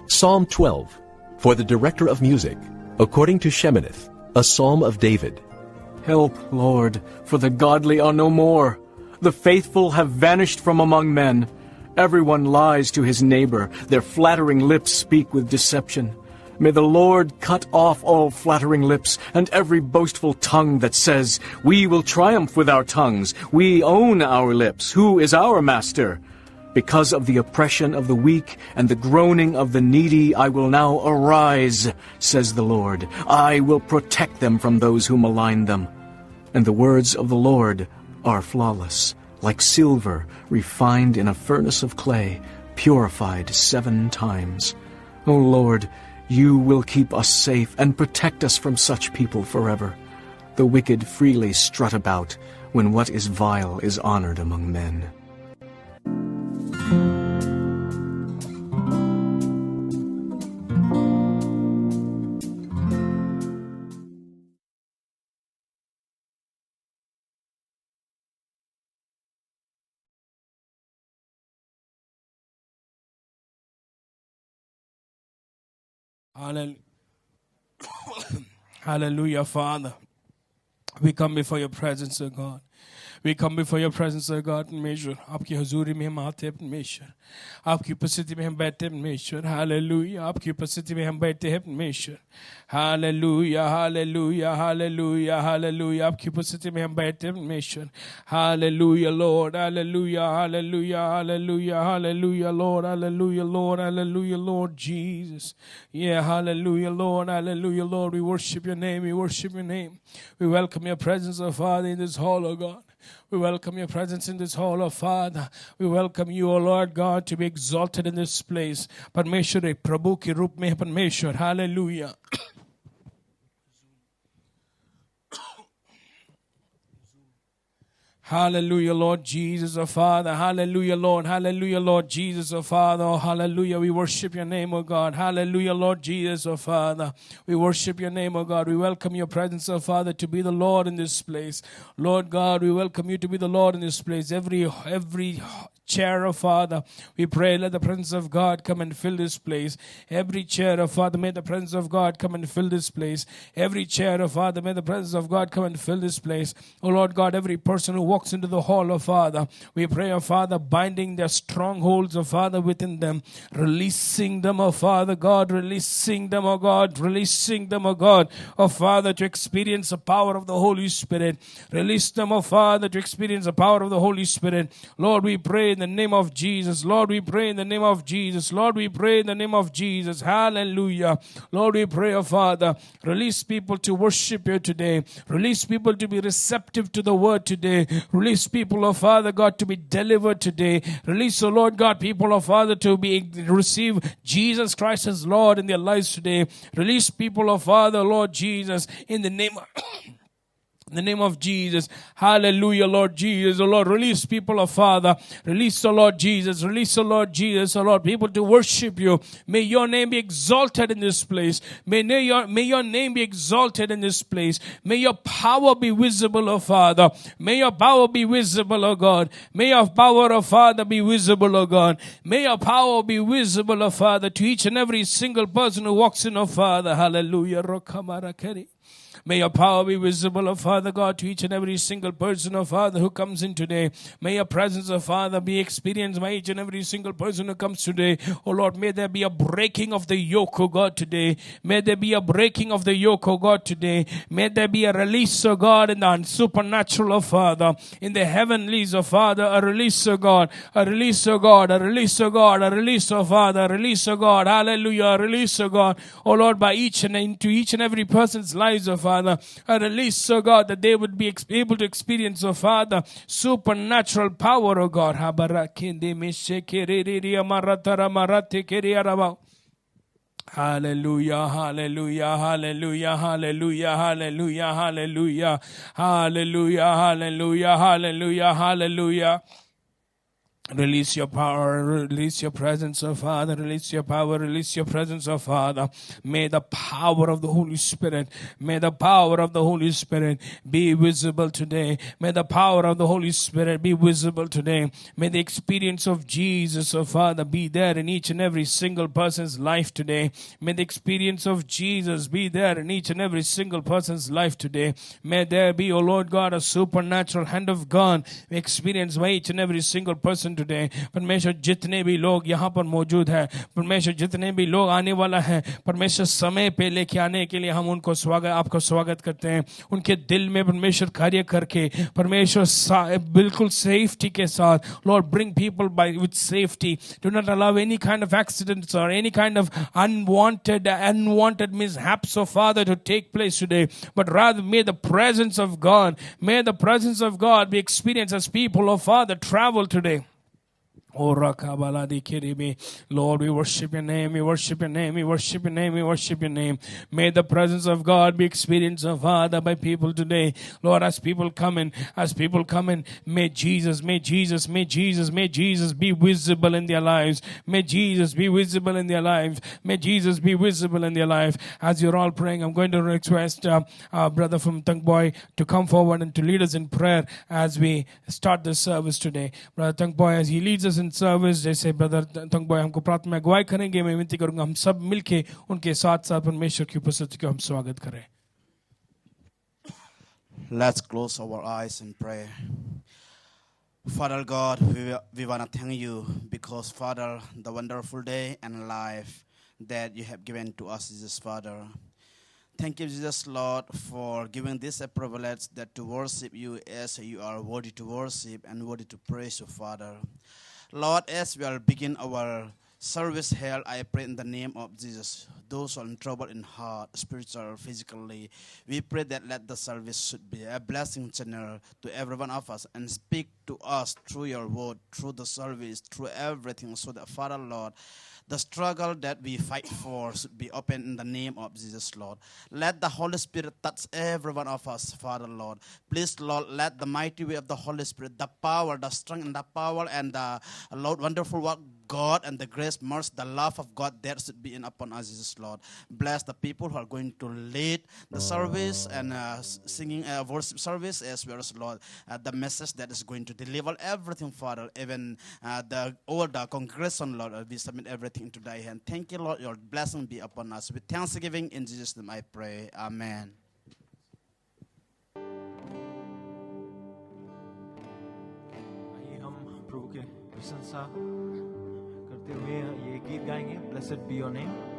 Psalm 12, for the director of music, according to Sheminith, a psalm of David. Help, Lord, for the godly are no more. The faithful have vanished from among men. Everyone lies to his neighbor. Their flattering lips speak with deception. May the Lord cut off all flattering lips and every boastful tongue that says, "We will triumph with our tongues. We own our lips. Who is our master?" Because of the oppression of the weak and the groaning of the needy, I will now arise, says the Lord. I will protect them from those who malign them. And the words of the Lord are flawless, like silver refined in a furnace of clay, purified 7 times. O Lord, you will keep us safe and protect us from such people forever. The wicked freely strut about when what is vile is honored among men. Hallelujah, Father. We come before your presence, O God. We come before your presence, O God, परमेश्वर आपकी हजूरी में हम आते हैं परमेश्वर आपकी उपस्थिति में हम बैठते हैं परमेश्वर हालेलुया आपकी उपस्थिति में हम बैठते हैं परमेश्वर हालेलुया हालेलुया हालेलुया हालेलुया आपकी उपस्थिति में हम बैठते हैं परमेश्वर hallelujah Lord hallelujah hallelujah hallelujah hallelujah Lord hallelujah Lord hallelujah Lord Jesus yeah hallelujah Lord hallelujah Lord we worship your name we welcome your presence O Father in this hall O God. We welcome your presence in this hall, oh Father. We welcome you, O Lord God, to be exalted in this place. Parmeshwar ek Prabhu ke roop mein hai Parmeshwar. Hallelujah. Hallelujah, Lord Jesus, oh Father. Hallelujah, Lord. Hallelujah, Lord Jesus, oh Father. Oh, hallelujah. We worship your name, oh God. Hallelujah, Lord Jesus, oh Father. We worship your name, oh God. We welcome your presence, oh Father, to be the Lord in this place. Lord God, we welcome you to be the Lord in this place. Every chair, oh Father, we pray, let the presence of God come and fill this place. Every chair, oh Father, may the presence of God come and fill this place. Every chair, oh Father, may the presence of God come and fill this place. Oh Lord God, every person who walks into the hall, oh Father, we pray, oh Father, binding their strongholds, oh Father, within them, releasing them, oh Father God, releasing them, oh God, releasing them, oh God, oh Father, to experience the power of the Holy Spirit. Release them, oh Father, to experience the power of the Holy Spirit. Lord, we pray in the name of Jesus. Lord, we pray in the name of Jesus. Lord, we pray in the name of Jesus. Hallelujah. Lord, we pray, oh Father, release people to worship you today. Release people to be receptive to the word today. Release people, oh Father God, to be delivered today. Release, oh Lord God, people, oh Father, to receive Jesus Christ as Lord in their lives today. Release people, oh Father, Lord Jesus, in the name of Jesus. Hallelujah, Lord Jesus. Oh Lord, release people, oh Father. Release, oh Lord Jesus. Release, oh Lord Jesus. Oh Lord, people to worship you. May your name be exalted in this place. May your name be exalted in this place. May your power be visible, oh Father. May your power be visible, oh God. May your power, oh Father, be visible, oh God. May your power be visible, oh Father, to each and every single person who walks in, oh Father. Hallelujah. May your power be visible, oh Father God, to each and every single person, oh Father, who comes in today. May your presence, oh Father, be experienced by each and every single person who comes today. Oh Lord, may there be a breaking of the yoke, oh God, today. May there be a breaking of the yoke, oh God, today. May there be a release, oh God, in the supernatural, oh Father, in the heavenlies, oh Father, a release, oh God, a release, oh God, a release, oh God, a release, oh Father, a release, oh God, hallelujah, a release, oh God, oh Lord, by each and into each and every person's lives, oh Father, a release, oh God, that they would be able to experience, oh Father, supernatural power, oh God. Hallelujah, hallelujah, hallelujah, hallelujah, hallelujah, hallelujah, hallelujah, hallelujah, hallelujah, hallelujah. Release your power, release your presence, oh Father, release your power, release your presence, oh Father. May the power of the Holy Spirit, may the power of the Holy Spirit be visible today. May the power of the Holy Spirit be visible today. May the experience of Jesus, oh Father, be there in each and every single person's life today. May the experience of Jesus be there in each and every single person's life today. May there be, oh Lord God, a supernatural hand of God experienced by each and every single person today. परमेश्वर जितने भी लोग यहाँ पर मौजूद हैं, परमेश्वर जितने भी लोग आने वाला है, परमेश्वर समय पे लेके आने के लिए हम उनको आपको स्वागत करते हैं. उनके दिल में परमेश्वर कार्य करके परमेश्वर बिल्कुल सेफ्टी के साथ, Lord, bring people by with safety. Do not allow any kind of accidents or any kind of unwanted mishaps, oh Father, to take place today. But rather may the presence of God be experienced as people, oh Father, travel today. Lord, we worship your name, we worship your name, we worship your name, we worship your name. May the presence of God be experienced, oh Father, by people today. Lord, as people come in, may Jesus be visible in their lives. May Jesus be visible in their lives. May Jesus be visible in their life. As you're all praying, I'm going to request our brother from Tung Boy to come forward and to lead us in prayer as we start this service today. Brother Tung Boy, as he leads us in service, जैसे brother तंग boy हमको प्रार्थना में अगुवाई करेंगे, मैं विनती करूंगा हम सब मिलके उनके साथ साथ परमेश्वर की उपस्थिति को हम स्वागत करें. Let's close our eyes and pray. Father God, we want to thank you because, Father, the wonderful day and life that you have given to us, Jesus, Father. Thank you, Jesus, Lord, for giving this a privilege that to worship you as you are worthy to worship and worthy to praise you, Father. Lord, as we are begin our service here, I pray in the name of Jesus, those who are in trouble in heart, spiritual, physically, we pray that let the service should be a blessing channel to every one of us and speak to us through your word, through the service, through everything, so that, Father, Lord, the struggle that we fight for should be open in the name of Jesus, Lord. Let the Holy Spirit touch every one of us, Father, Lord. Please, Lord, let the mighty way of the Holy Spirit, the power, the strength, and the power, and the, Lord, wonderful work, God, and the grace, mercy, the love of God that should be in upon us, Jesus, Lord. Bless the people who are going to lead the service and singing worship service, as well as, Lord, the message that is going to deliver everything, Father, even the congregation, Lord, we submit everything into thy hand. Thank you, Lord, your blessing be upon us. With thanksgiving, in Jesus' name I pray. Amen. आइए हम प्रभु के प्रशंसा करते हुए ये गीत गाएंगे. Blessed be your name. Blessed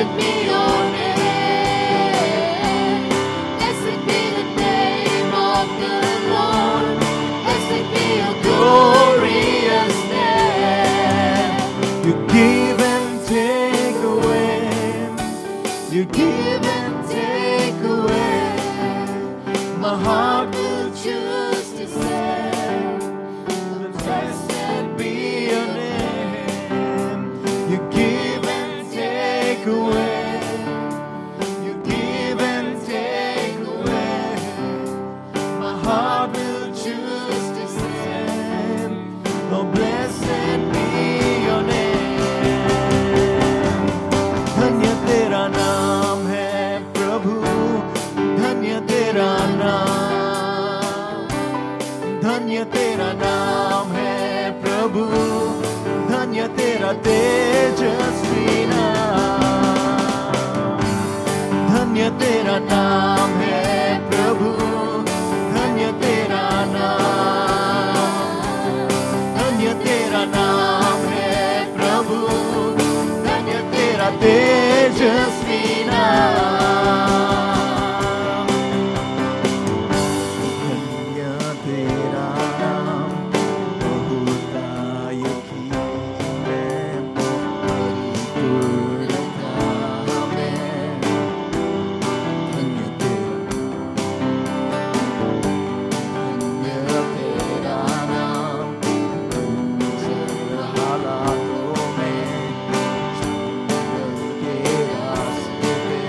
Blessed be your name. Blessed be the name of the Lord. Blessed be your glorious name. You give and take away. You give and take away. My heart will choose to say, blessed be your name. You give and take away. You give and take away. My heart will choose to say, oh, blessed be your name. धन्य तेरा नाम है प्रभु, धन्य तेरा नाम, धन्य तेरा नाम है प्रभु, धन्य तेरा तेजस्वी नाम, धन्य तेरा नाम है प्रभु, धन्य तेरा नाम, धन्य तेरा नाम है प्रभु, धन्य तेरा तेजस्वी नाम, धन्य तेरा नाम बहुतायकी है, परिपूर्णता में, धन्य तेरा नाम दूसर हालातों में, जंगल के रास्ते पे,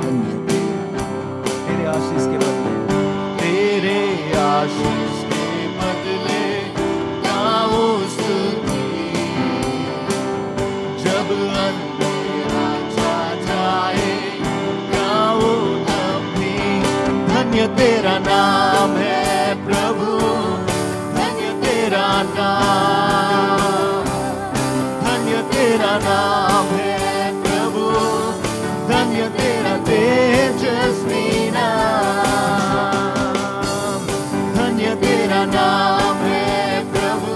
धन्य तेरे आशीष के बदले, तेरे आशीष के बदले गाओ स्तुति, जब अंधेरा छा जाए गाओ तब भी, धन्य तेरा नाम है प्रभु, धन्य तेरा नाम, धन्य तेरा नाम है प्रभु, धन्य तेरा तेजस्वी नाम, धन्य तेरा नाम है प्रभु,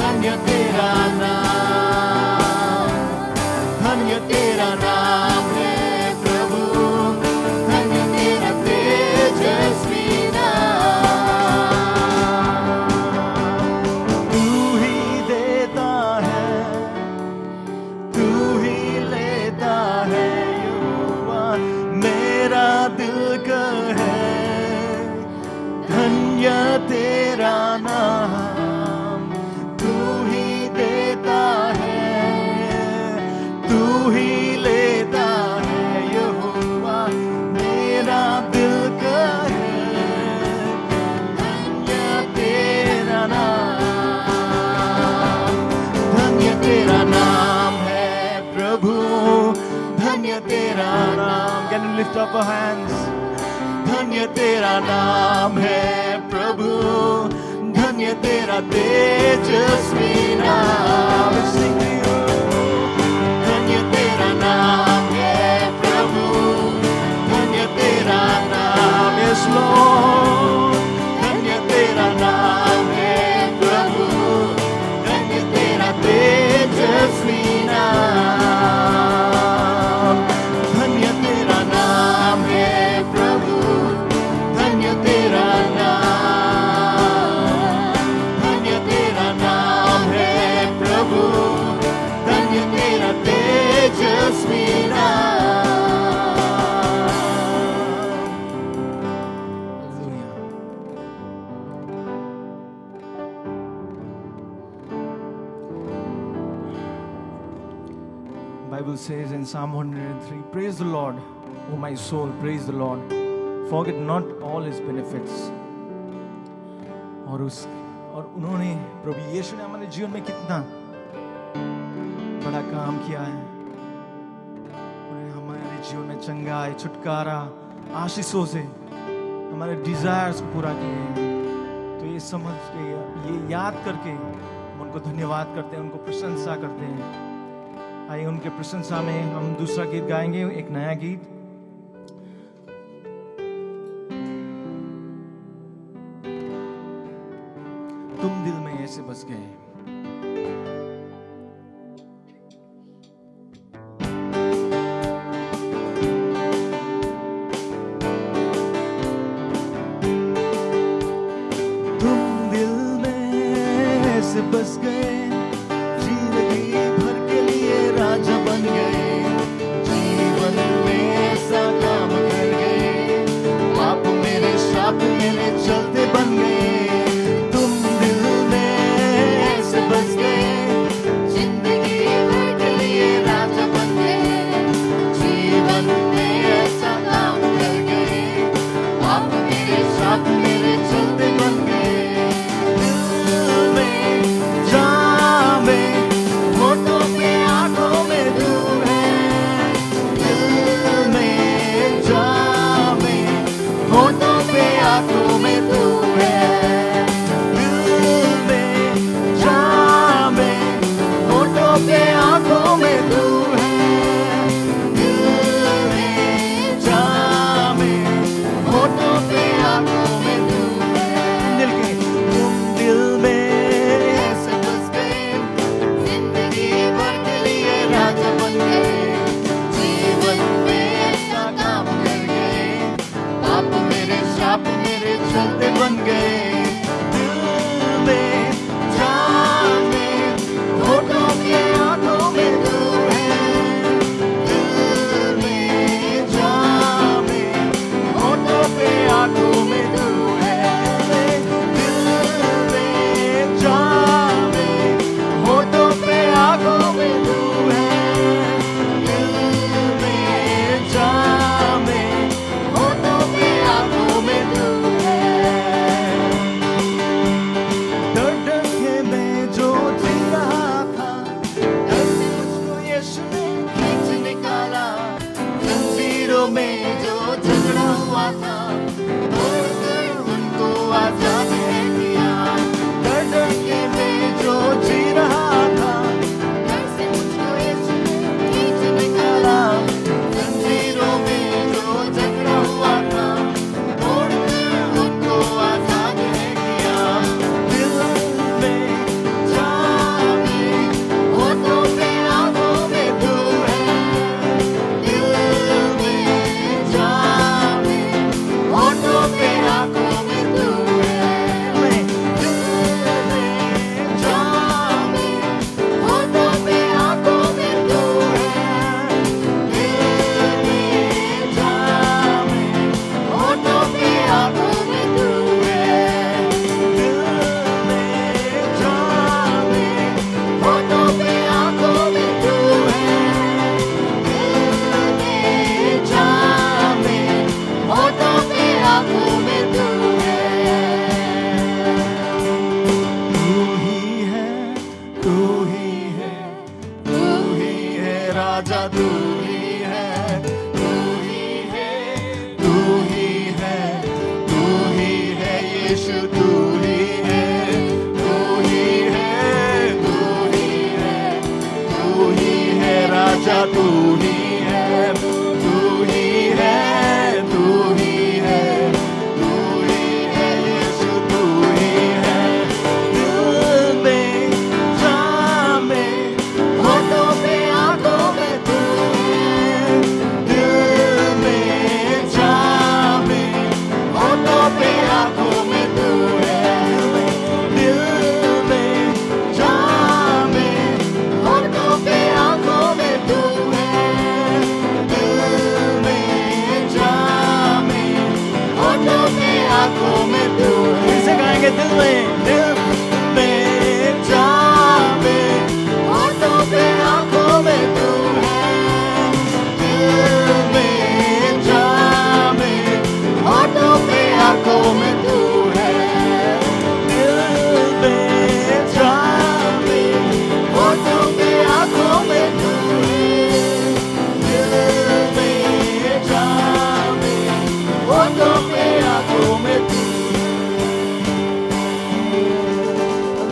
धन्य तेरा नाम, धन्य तेरा नाम है प्रभु, धन्य तेरा तेजस्वी नाम। तू ही देता है, तू ही लेता है, यहोवा मेरा दिल कहे, धन्य तेरा नाम, तू ही देता है, तू ही लेता है, यहोवा मेरा दिल कहे, धन्य तेरा नाम, धन्य तेरा नाम है प्रभु, धन्य तेरा नाम। Can you lift up our hands? धन्य तेरा नाम है प्रभु, धन्य तेरा तेजस्वी नाम, Sing to you. धन्य तेरा नाम है प्रभु, धन्य तेरा नाम, Yes Lord, धन्य तेरा नाम है प्रभु, धन्य तेरा तेजस्वी नाम, धन्य तेरा नाम है प्रभु, धन्य तेरा नाम, धन्य तेरा नाम है प्रभु, धन्य तेरा तेजस्वी नाम। Bible says in Psalm 103, praise the Lord, O my soul, praise the Lord, forget not all his benefits. और उन्होंने प्रभु यीशु ने हमारे जीवन में कितना बड़ा काम किया है, उन्होंने हमारे जीवन में चंगाई, छुटकारा, आशीषों से हमारे डिजायर्स को पूरा किए हैं। तो ये समझ के, ये याद करके हम उनको धन्यवाद करते हैं, उनको प्रशंसा करते हैं। आइए उनके प्रशंसा में हम दूसरा गीत गाएंगे, एक नया गीत। तुम दिल में ऐसे बस गए। गए, जिंदगी भर के लिए राजा बन गए, जीवन में ऐसा काम कर गए, आप मेरे साथ मेरे चलते बन गए, तुम दिल में ऐसे बस गए, जिंदगी भर के लिए राजा बन गए, जीवन में ऐसा काम कर गए, आप मेरे साथ मेरे चलते बन गए। दिल में जान में होठों पे आंखों में तू है, दिल में जान में होठों पे आंखों में तू है, दिल में जान में होठों पे आंखों में तू है, दिल में जान में होठों पे आंखों में तू है। दिल के तुम दिल में ऐसे बस गए, जिंदगी भर के लिए राजा बन गए, जीवन में ऐसा काम कर गए, आप मेरे साथ मेरे चलते बन गए, दिल में जान में होठों पे आंखों में तू है, दिल में जान में होठों पे आंखों में तू है, दिल में जान में होठों पे आंखों में तू है, दिल में जान में होठों पे आंखों में तू है। डर डर के मैं जो जी रहा था, डर से मुझको यीशु ने खींच निकाला, जंजीरों में जो झगड़ा हुआ था, तोड़कर उनको आजाद है किया। डर डर के मैं जो जी रहा था, डर से मुझको यीशु ने खींच निकाला, जंजीरों में जो झगड़ा हुआ था, तोड़कर उनको आजाद है किया। दिल में जान में होठों पे आंखों में तू है, दिल में जान में होठों पे आंखों में तू है, दिल में जान में होठों पे आंखों में तू है, दिल में जान में होठों पे आंखों में तू है, दिल में जान में होठों पे आंखों में तू है, दिल में जान में होठों पे आंखों में तू है। तू ही है, तू ही है, तू ही है राजा, तू ही है, तू ही है, तू ही है, तू ही है यीशु, तू ही है, तू ही है, तू ही है, तू ही है राजा, तू ही है, तू ही है, तू ही है, तू ही है यीशु, तू ही है। दिल में जान में होठों पे आंखों में तू है, दिल में जान में होठों पे आंखों में तू है, दिल में जान में होठों पे आंखों में तू है, दिल में जान में होठों पे आंखों में तू है। फिर से गाएंगे, दिल में जान में होठों पे आंखों में तू है, दिल में जान में होठों पे आंखों में तू है, दिल में जान में होठों पे आंखों में तू है, दिल में जान में होठों पे आंखों में तू है।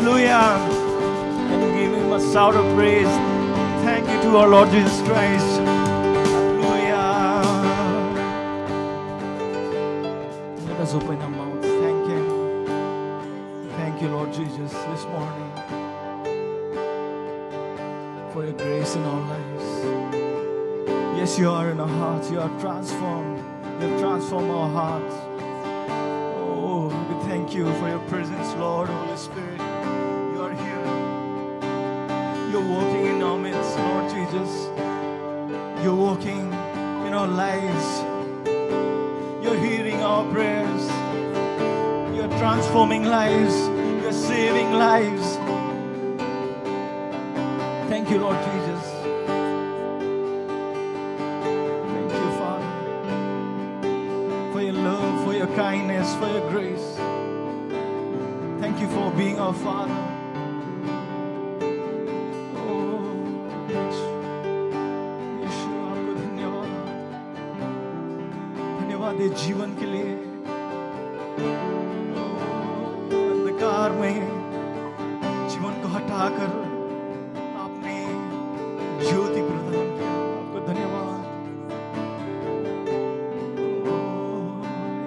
Hallelujah. Can you give him a shout of praise? Thank you to our Lord Jesus Christ. Hallelujah. Let us open our mouths. Thank Him. Thank you, Lord Jesus, this morning for your grace in our lives. Yes, you are in our hearts. You are transformed. You have transformed our hearts. Oh, we thank you for your presence, Lord, Holy Spirit. You are here. You're working in our midst, Lord Jesus. You're working in our lives. You're hearing our prayers. You're transforming lives. You're saving lives. Thank you, Lord Jesus. Thank you, Father, for your love, for your kindness, for your grace. Thank you for being our Father. दे जीवन के लिए अंधकार में जीवन को हटाकर आपने ज्योति प्रदान किया। आपको धन्यवाद।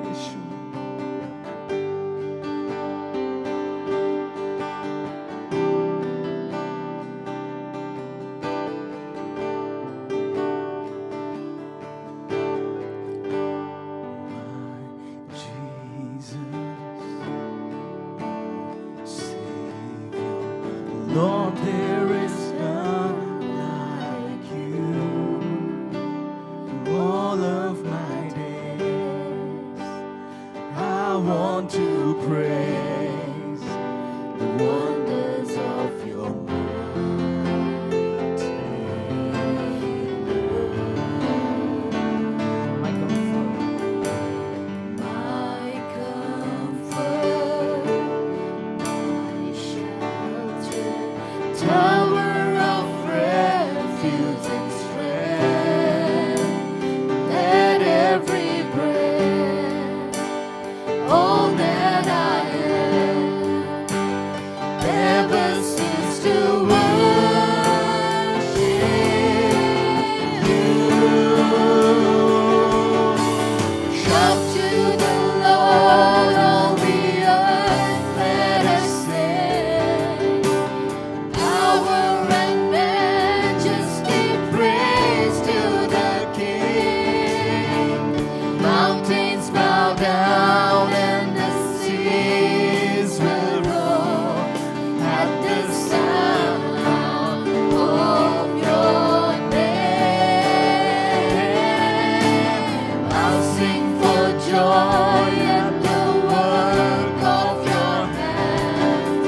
यीशु Lord, there is none like you. All of my days, I want to praise the wonders of your mighty love. My comfort, my shelter, tower of refuge and strength. Let every breath, all that I am, never cease to worship you. Shout to the Lord, all the earth, let us sing. Power and majesty, praise to the King. Mountains bow down and the seas will roar at the sound of your name. I'll sing for joy at the work of your hands.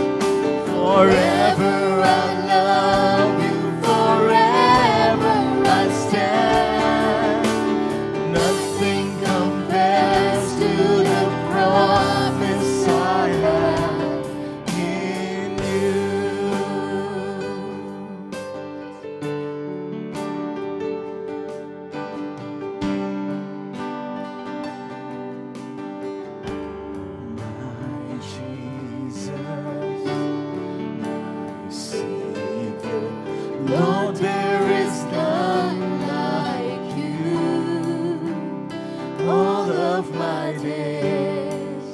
Forever I love you, forever I stand. Nothing compares to the promise I have in you. My Jesus, Savior, Lord, there is none like you. All of my days,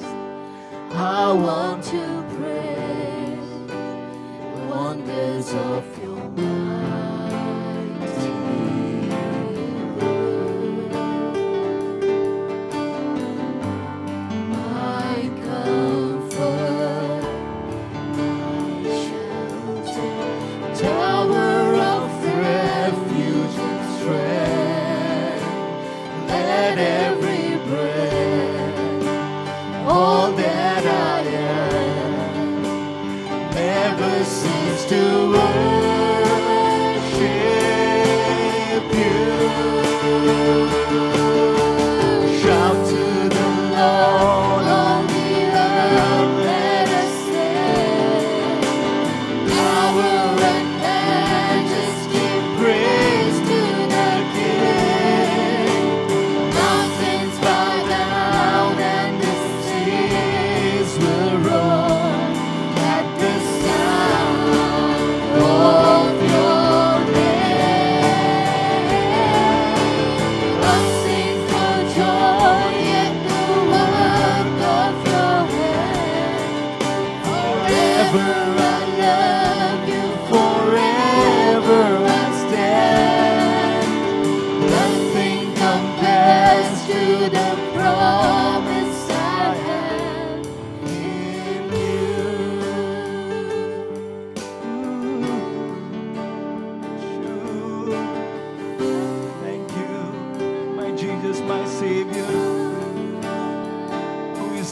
I want to praise the wonders of your mighty love. My comfort, my shelter, tower of refuge and strength. Let every breath, all that I am, never cease to worship you. Shout to the Lord, all the earth, let us sing. Power and majesty, praise to the King. Mountains bow down and the seas will roar at the sound of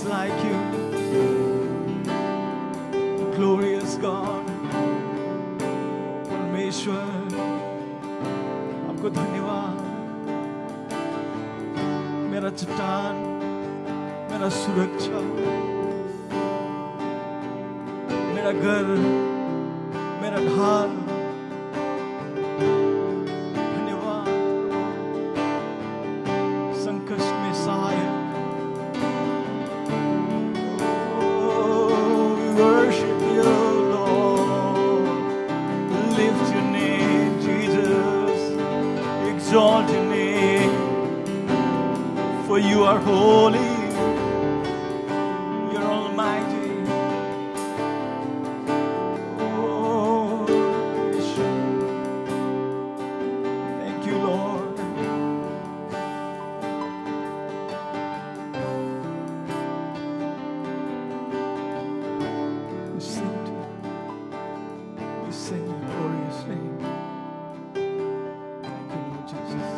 like you, glorious God. परमेश्वर, आपको धन्यवाद। मेरा चट्टान, मेरा सुरक्षा, मेरा घर, मेरा ढाल, धन्यवाद। संकट में सहायक, we worship you, Lord. Lift your name, Jesus. Exalt your name, for you are holy. You're almighty. Oh, thank you, Lord. We sing to you. We sing your glorious name. Thank you, Lord Jesus.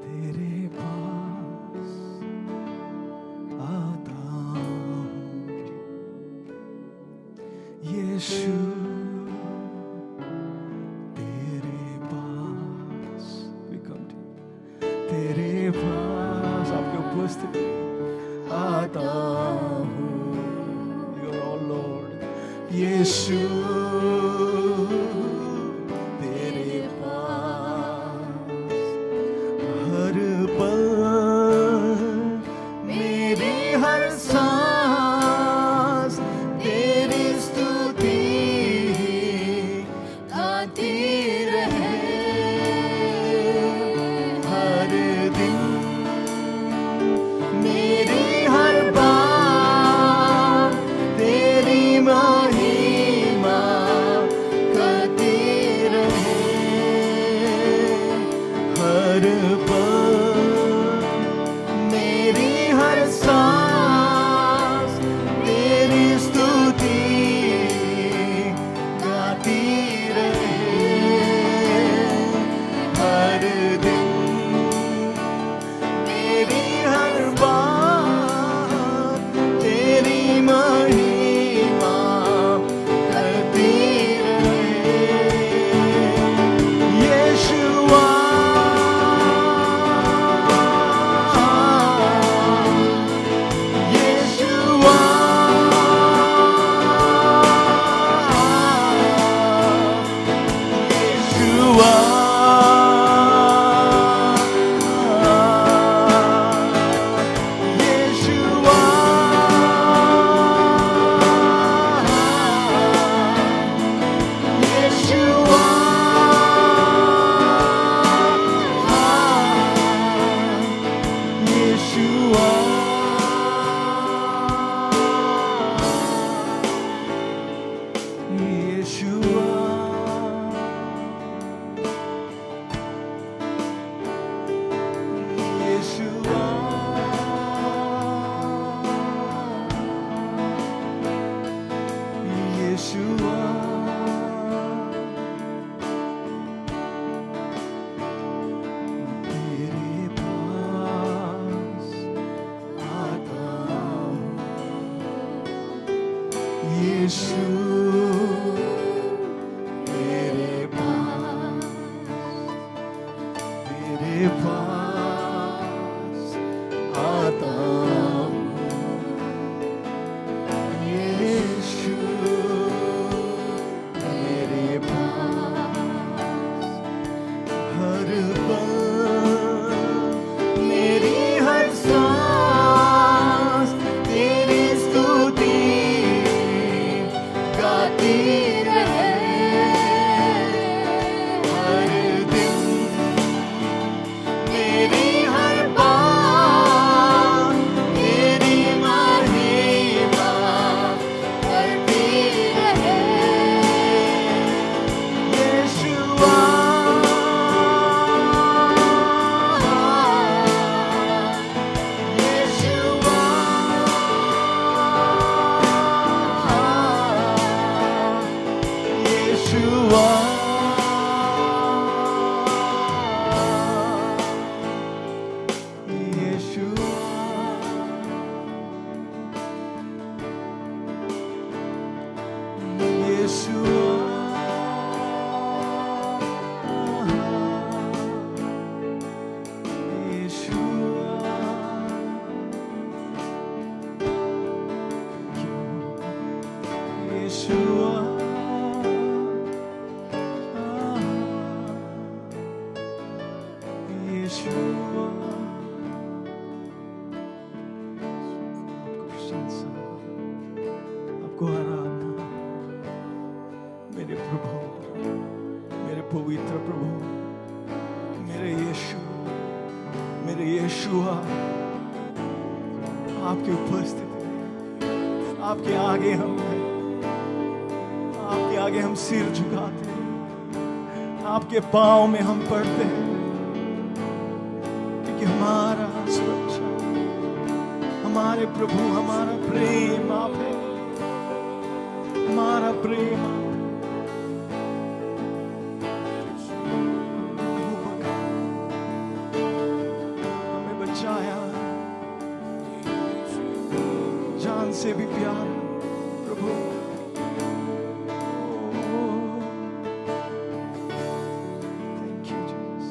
तेरे पास आता हूँ, यीशु। तेरे पास we come to you. तेरे पास आपके उपस्थिति आता हूँ, you're all Lord, यीशु। तेरे पास हर पल, मेरी हर सांस तेरी स्तुति गाती रहे। हर दिन मेरी हर बात तेरी महिमा करती रहे। हर पल मेरी हर सांस तेरी स्तुति गाती रहे। हर दिन मेरी हर बात तेरी महिमा करती रहे। यीशुआ, यीशुआ, यीशुआ, यीशुआ, यीशुआ, यीशुआ। तेरे पास आता हूँ, यीशु। तेरे पास आता हूँ, यीशु। तेरे पास हर पल मेरी हर सांस तेरी स्तुति आपको आराधना मेरे प्रभु, मेरे पवित्र प्रभु, मेरे यीशुआ, आपकी उपस्थिति में, आपके आगे हम सिर झुकाते हैं, आपके पांव में हम पड़ते हैं, क्योंकि हमारा सुरक्षा, हमारे प्रभु, हमारा प्रेम आप है, हमारा प्रेम आप है। हमें बचाया जान से भी प्यार प्रभु। Thank you, Jesus.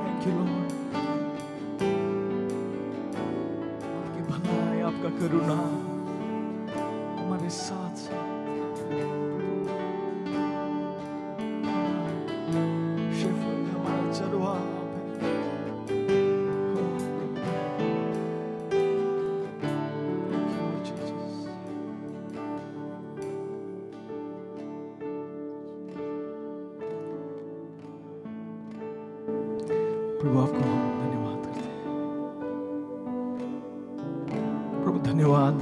Thank you, Lord. आपकी भलाई, आपका करुणा हमारे साथ शेफर्ड, हमारा चरवाहा आप है। हो Thank you, Lord Jesus. प्रभु आपको हम धन्यवाद करते हैं। प्रभु धन्यवाद,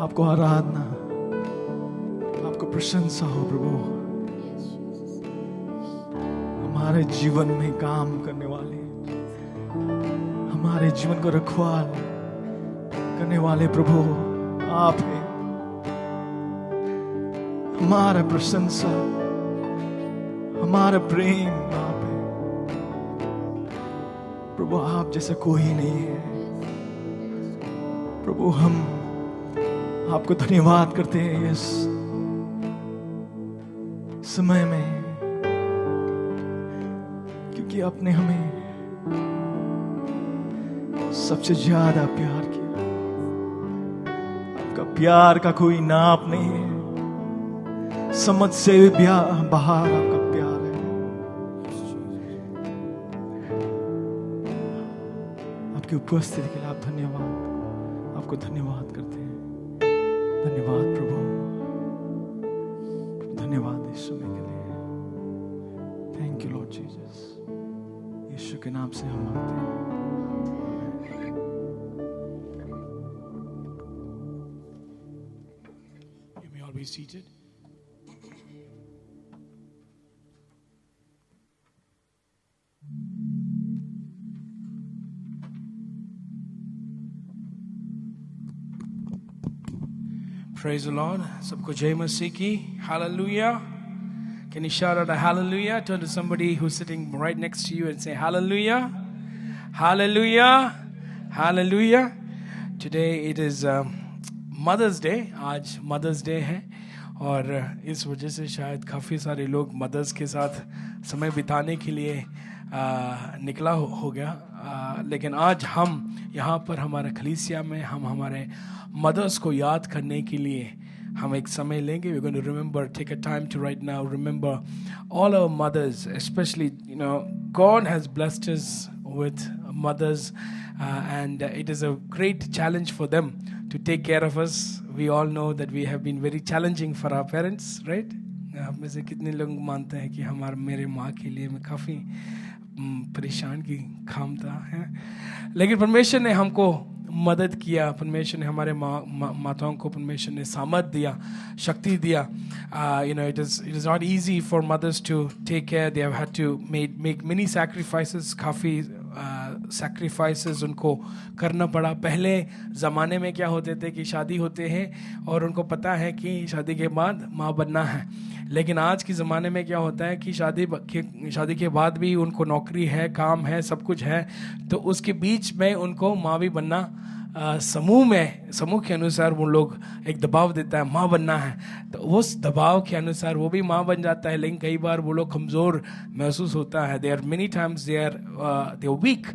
आपको आराधना, आपको प्रशंसा हो प्रभु। हमारे जीवन में काम करने वाले, हमारे जीवन को रखवाल करने वाले प्रभु आप हैं। हमारा प्रशंसा, हमारा प्रेम आप है प्रभु। आप जैसा कोई नहीं है प्रभु। हम आपको धन्यवाद करते हैं इस समय में, क्योंकि आपने हमें सबसे ज्यादा प्यार किया। आपका प्यार का कोई नाप नहीं है, समझ से भी बाहर आपका प्यार है। आपकी उपस्थिति के लिए आप धन्यवाद, आपको धन्यवाद करते हैं। धन्यवाद प्रभु, धन्यवाद इस समय के लिए। Thank you Lord Jesus. यीशु के नाम से हम मांगते हैं। You may all be seated. Praise the Lord. सबको जय मसीह की. Hallelujah. Can you shout out a hallelujah? Turn to somebody who's sitting right next to you and say hallelujah. Hallelujah. Hallelujah. Today it is Mother's Day. आज Mother's Day है और इस वजह से शायद काफ़ी सारे लोग मदर्स के साथ समय बिताने के लिए निकला हो गया। लेकिन आज हम यहाँ पर हमारे कलीसिया में हम हमारे मदर्स को याद करने के लिए हम एक समय लेंगे. We're going to remember, take a time to right now remember all our mothers, especially, God has blessed us with mothers and it is a great challenge for them to take care of us. We all know that we have been very challenging for our parents, right? आप में से कितने लोग मानते हैं कि मेरे माँ के लिए मैं काफ़ी परेशान की काम था है, लेकिन परमेश्वर ने हमको मदद किया. परमेश्वर ने हमारे माताओं को परमेश्वर ने सामर्थ दिया, शक्ति दिया. It is not easy for mothers to take care. They have had to make many sacrifices. काफ़ी sacrifices उनको करना पड़ा. पहले ज़माने में क्या होते थे कि शादी होते हैं और उनको पता है कि शादी के बाद माँ बनना है, लेकिन आज के ज़माने में क्या होता है कि शादी के बाद भी उनको नौकरी है, काम है, सब कुछ है, तो उसके बीच में उनको माँ भी बनना समूह के अनुसार वो लोग एक दबाव देता है माँ बनना है, तो उस दबाव के अनुसार वो भी माँ बन जाता है, लेकिन कई बार वो लोग कमज़ोर महसूस होता है. They are many times they are weak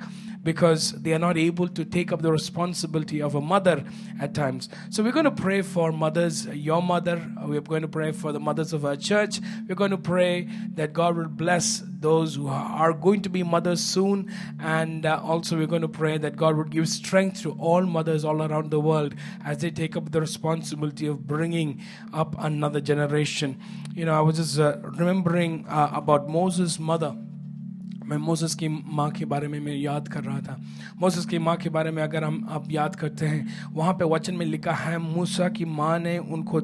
because they are not able to take up the responsibility of a mother at times. So we're going to pray for mothers, your mother. We're going to pray for the mothers of our church. We're going to pray that God will bless those who are going to be mothers soon. And also we're going to pray that God would give strength to all mothers all around the world as they take up the responsibility of bringing up another generation. You know, I was just remembering about Moses' mother. मैं Moses की माँ के बारे में मैं याद कर रहा था. मोसेस की माँ के बारे में अगर हम आप याद करते हैं, वहाँ पे वचन में लिखा है मूसा की माँ ने उनको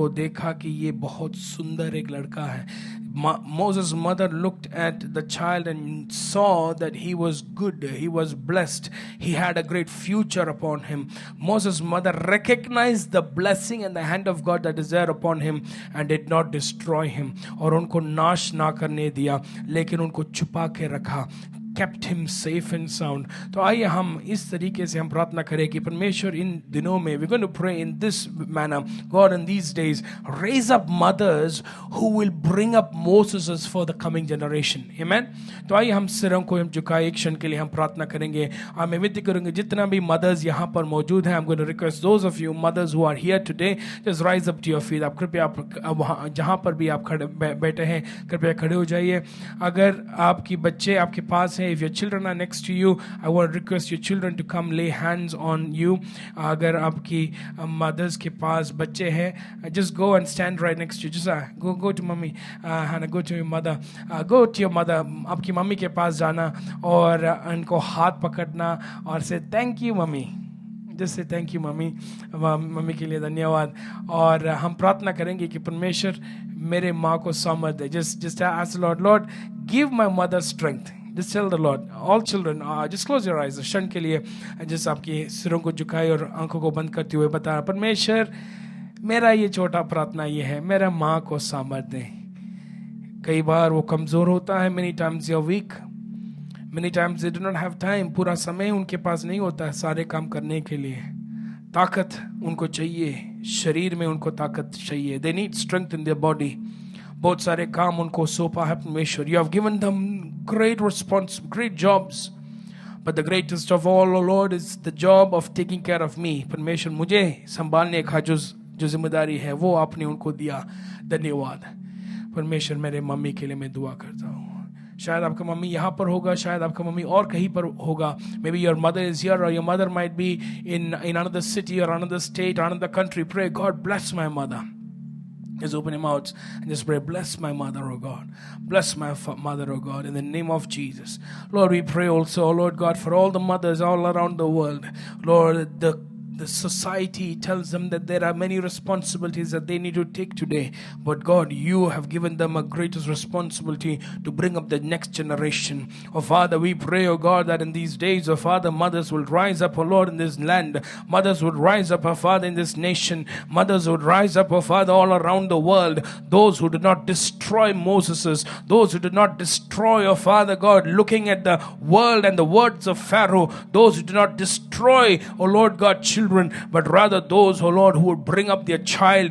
देखा कि ये बहुत सुंदर एक लड़का है. Moses' mother looked at the child and saw that he was good, he was blessed, he had a great future upon him. Moses' mother recognized the blessing and the hand of God that is there upon him and did not destroy him. और उनको नाश ना करने दिया, लेकिन उनको छुपा के रखा. Kept him safe and sound. तो आइए हम इस तरीके से हम प्रार्थना करें कि परमेश्वर इन दिनों में, we're going to pray in this manner, God in these days raise up mothers who will bring up Moses for the coming generation. Amen. तो आइए हम सिरों को हम झुकाए एक क्षण के लिए हम प्रार्थना करेंगे. मैं विनती करूंगा जितना भी mothers यहाँ पर मौजूद हैं, I'm going to request those of you mothers who are here today, just rise up to your feet. आप कृपया आप जहाँ पर भी आप खड़े बैठे हैं कृपया खड़े हो जाइए. अगर आपकी बच्चे आपके पास हैं, if your children are next to you, I want to request your children to come lay hands on you. अगर आपकी mothers के पास बच्चे हैं, just go and stand right next to you. Just go to mommy, Hannah, go to your mother, go to your mother. आपकी mummy के पास जाना और उनको हाथ पकड़ना और say thank you mummy. Just say thank you mummy. Mummy के लिए धन्यवाद. और हम प्रार्थना करेंगे कि परमेश्वर मेरे माँ को सामर्थ दे. Just ask the Lord, give my mother strength. Just tell the Lord. All children, just close your eyes. क्षण के लिए just आपकी सिरों को झुकाए और आंखों को बंद करते हुए बता, परमेश्वर मेरा ये छोटा प्रार्थना ये है, मेरा माँ को सामर्थ दे. कई बार वो कमजोर होता है. Many times they are weak. Many times they do not have time. पूरा समय उनके पास नहीं होता है सारे काम करने के लिए. ताकत उनको चाहिए, शरीर में उनको ताकत चाहिए. They need strength in their body. बहुत सारे काम उनको सौंपा है परमेश्वर. You have given them great jobs. But the greatest of all, O Lord, is the job of taking care of me. परमेश्वर मुझे संभालने का जो जिम्मेदारी है वो आपने उनको दिया. धन्यवाद परमेश्वर. मेरे मम्मी के लिए मैं दुआ करता हूँ. शायद आपका मम्मी यहाँ पर होगा, शायद आपका मम्मी और कहीं पर होगा. Maybe your mother is here or your mother might be in another city or another state or another country. Pray, God bless my mother. Just open your mouths and just pray, bless my mother, oh God. Bless my mother, oh God, in the name of Jesus. Lord, we pray also, oh Lord God, for all the mothers all around the world. Lord, the society tells them that there are many responsibilities that they need to take today. But God, you have given them a greatest responsibility to bring up the next generation. Oh Father, we pray, oh God, that in these days, oh Father, mothers will rise up, oh Lord, in this land. Mothers would rise up, oh Father, in this nation. Mothers would rise up, oh Father, all around the world. Those who did not destroy Moses, those who did not destroy, oh Father God, looking at the world and the words of Pharaoh, those who did not destroy, oh Lord God, children, but rather those, oh Lord, who would bring up their children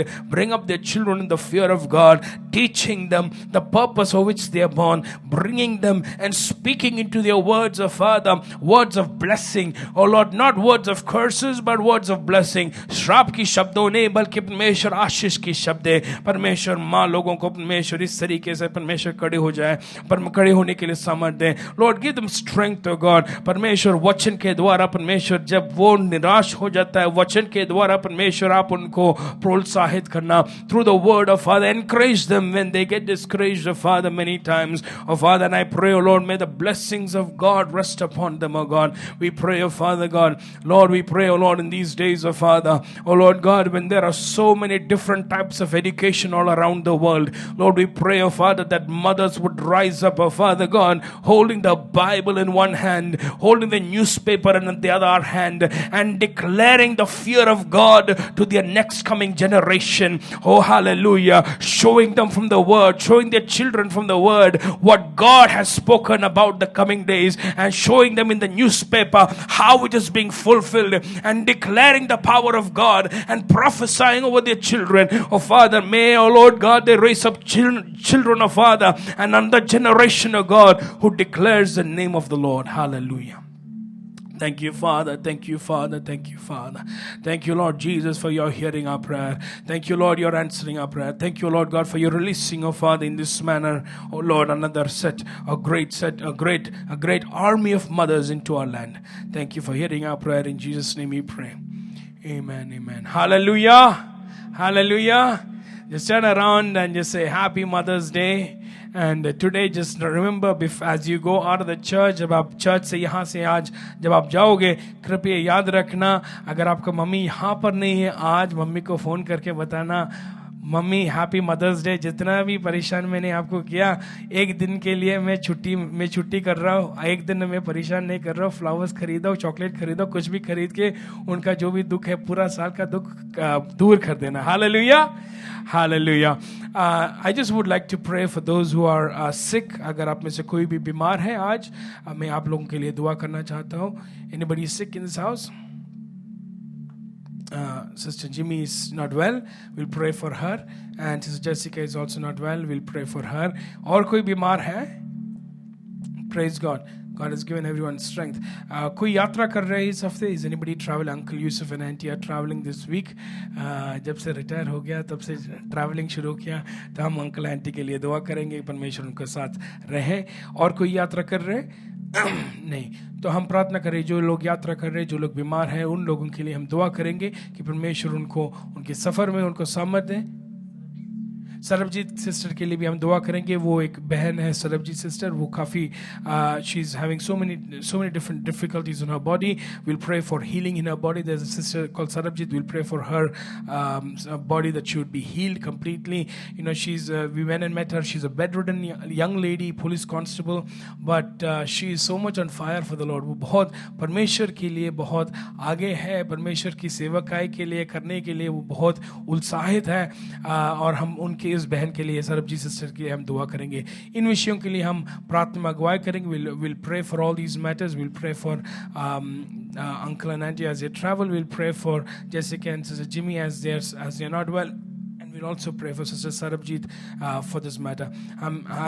in the fear of God, teaching them the purpose for which they are born, bringing them and speaking into their words of Father, words of blessing, oh Lord, not words of curses, but words of blessing. श्राप की शब्दों ने बल्कि परमेश्वर आशीष की शब्दें. परमेश्वर माँ लोगों को परमेश्वर इस तरीके से परमेश्वर खड़े हो जाए, पर खड़े होने के लिए सामर्थ दें. Lord, give them strength, oh God. परमेश्वर वचन के द्वारा परमेश्वर जब वो निराश हो जाता है, वचन के द्वारा परमेश्वर आप उनको प्रोत्साहित करना. Through the word of Father, encourage them when they get discouraged, oh Father, many times. Oh Father, and I pray, oh Lord, may the blessings of God rest upon them, oh God. We pray, oh Father God. Lord, we pray, oh Lord, in these days, oh Father, oh Lord God, when there are so many different types of education all around the world, Lord, we pray, oh Father, that mothers would rise up, oh Father God, holding the Bible in one hand, holding the newspaper in the other hand, and declaring the fear of God to their next coming generation. Oh hallelujah. Showing them from the word, showing their children from the word what God has spoken about the coming days, and showing them in the newspaper how it is being fulfilled, and declaring the power of God and prophesying over their children. Oh Father, may, oh Lord God, they raise up children, oh Father, and another generation, oh God, who declares the name of the Lord. Hallelujah. Thank you, Father. Thank you, Father. Thank you, Father. Thank you, Lord Jesus, for your hearing our prayer. Thank you, Lord, you're answering our prayer. Thank you, Lord God, for your releasing, oh Father, in this manner, oh Lord, another a great army of mothers into our land. Thank you for hearing our prayer. In Jesus' name we pray. Amen, amen. Hallelujah. Hallelujah. Just turn around and just say Happy Mother's Day. And today just remember, as you go out of the church, जब आप church से यहाँ से आज जब आप जाओगे, कृपया याद रखना, अगर आपका मम्मी यहाँ पर नहीं है आज, मम्मी को फ़ोन करके बताना, मम्मी हैप्पी मदर्स डे. जितना भी परेशान मैंने आपको किया, एक दिन के लिए मैं छुट्टी कर रहा हूँ, एक दिन मैं परेशान नहीं कर रहा हूँ. फ्लावर्स खरीदो, चॉकलेट खरीदो, कुछ भी खरीद के उनका जो भी दुख है, पूरा साल का दुख दूर कर देना. Hallelujah. Hallelujah. I just would like to pray for those who are sick. अगर आप में से कोई भी बीमार है आज, मैं आप लोगों के लिए दुआ करना चाहता हूँ. Anybody sick in this house? Sister Jimmy is not well. We'll pray for her. And Sister Jessica is also not well. We'll pray for her. और कोई बीमार है? Praise God. God has given everyone strength. कोई यात्रा कर रहे हैं इस हफ्ते? Is anybody travel? Uncle Yusuf and Auntie are traveling this week. जब से रिटायर हो गया तब से ट्रैवलिंग शुरू किया, तो हम अंकल आंटी के लिए दुआ करेंगे, परमेश्वर उनके साथ रहे. और कोई यात्रा कर रहे नहीं, तो हम प्रार्थना करें, जो लोग यात्रा कर रहे हैं, जो लोग बीमार हैं, उन लोगों के लिए हम दुआ करेंगे कि परमेश्वर उनको उनके सफ़र में उनको सामर्थ दें. सरबजीत सिस्टर के लिए भी हम दुआ करेंगे. वो एक बहन है, सरबजीत सिस्टर, वो काफ़ी she is having so many different difficulties in her body. We'll pray for healing in her body. There's a sister called Sarabjit. We'll pray for her body that she would be healed completely. You know, we went and met her. She's a bedridden young lady, police constable, but she is so much on fire for the Lord. वो बहुत परमेश्वर के लिए बहुत आगे है, परमेश्वर की सेवकाई के लिए करने के लिए वो बहुत उत्साहित है. और हम उनके इस बहन के लिए, सरबजीत सिस्टर के लिए हम दुआ करेंगे. इन विषयों के लिए हम प्रार्थना अगुवाई करेंगे. We'll pray for all these matters. We'll pray for uncle and auntie as they travel. We'll pray for Jessica and Sister Jimmy as they're not well. And we'll also pray for Sister Sarabjit for this matter.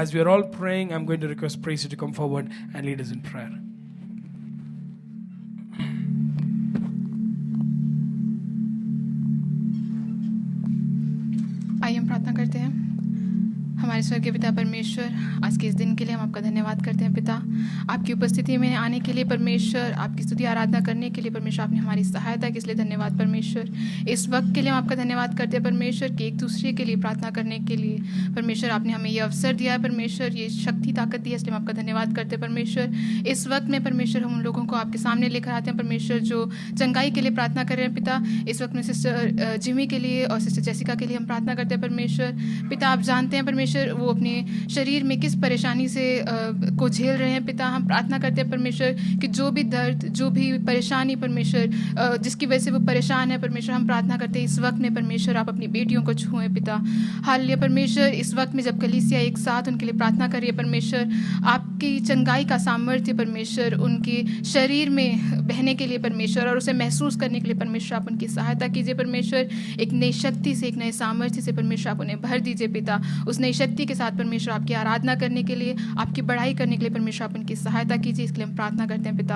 As we are all praying, I'm going to request Praise to come forward and lead us in prayer. आइए हम प्रार्थना करते हैं. हमारे स्वर्गीय पिता परमेश्वर, आज के इस दिन के लिए हम आपका धन्यवाद करते हैं पिता. आपकी उपस्थिति में आने के लिए परमेश्वर, आपकी स्तुति आराधना करने के लिए परमेश्वर, आपने हमारी सहायता की, इसलिए धन्यवाद परमेश्वर. इस वक्त के लिए हम आपका धन्यवाद करते हैं परमेश्वर कि एक दूसरे के लिए प्रार्थना करने के लिए परमेश्वर आपने हमें ये अवसर दिया है परमेश्वर, ये शक्ति ताकत दी है, इसलिए हम आपका धन्यवाद करते हैं परमेश्वर. इस वक्त में परमेश्वर हम उन लोगों को आपके सामने लेकर आते हैं परमेश्वर जो चंगाई के लिए प्रार्थना कर रहे हैं पिता. इस वक्त में सिस्टर जिमी के लिए और सिस्टर जेसिका के लिए हम प्रार्थना करते हैं परमेश्वर. पिता आप जानते हैं परमेश्वर वो अपने शरीर में किस परेशानी से को झेल रहे हैं पिता. हम प्रार्थना करते हैं परमेश्वर कि जो भी दर्द, जो भी परेशानी परमेश्वर जिसकी वजह से वो परेशान है परमेश्वर, हम प्रार्थना करते हैं इस वक्त में परमेश्वर आप अपनी बेटियों को छुएं पिता. हालेलुया परमेश्वर. इस वक्त में जब कलीसिया एक साथ उनके लिए प्रार्थना कर रही है परमेश्वर, आपकी चंगाई का सामर्थ्य परमेश्वर उनके शरीर में बहने के लिए परमेश्वर और उसे महसूस करने के लिए परमेश्वर आप उनकी सहायता कीजिए परमेश्वर. एक नई शक्ति से, एक नए सामर्थ्य से परमेश्वर आप उन्हें भर दीजिए पिता. उस नई शक्ति के साथ परमेश्वर आपकी आराधना करने के लिए, आपकी बढ़ाई करने के लिए परमेश्वर आप उनकी सहायता कीजिए, इसके लिए हम प्रार्थना करते हैं पिता.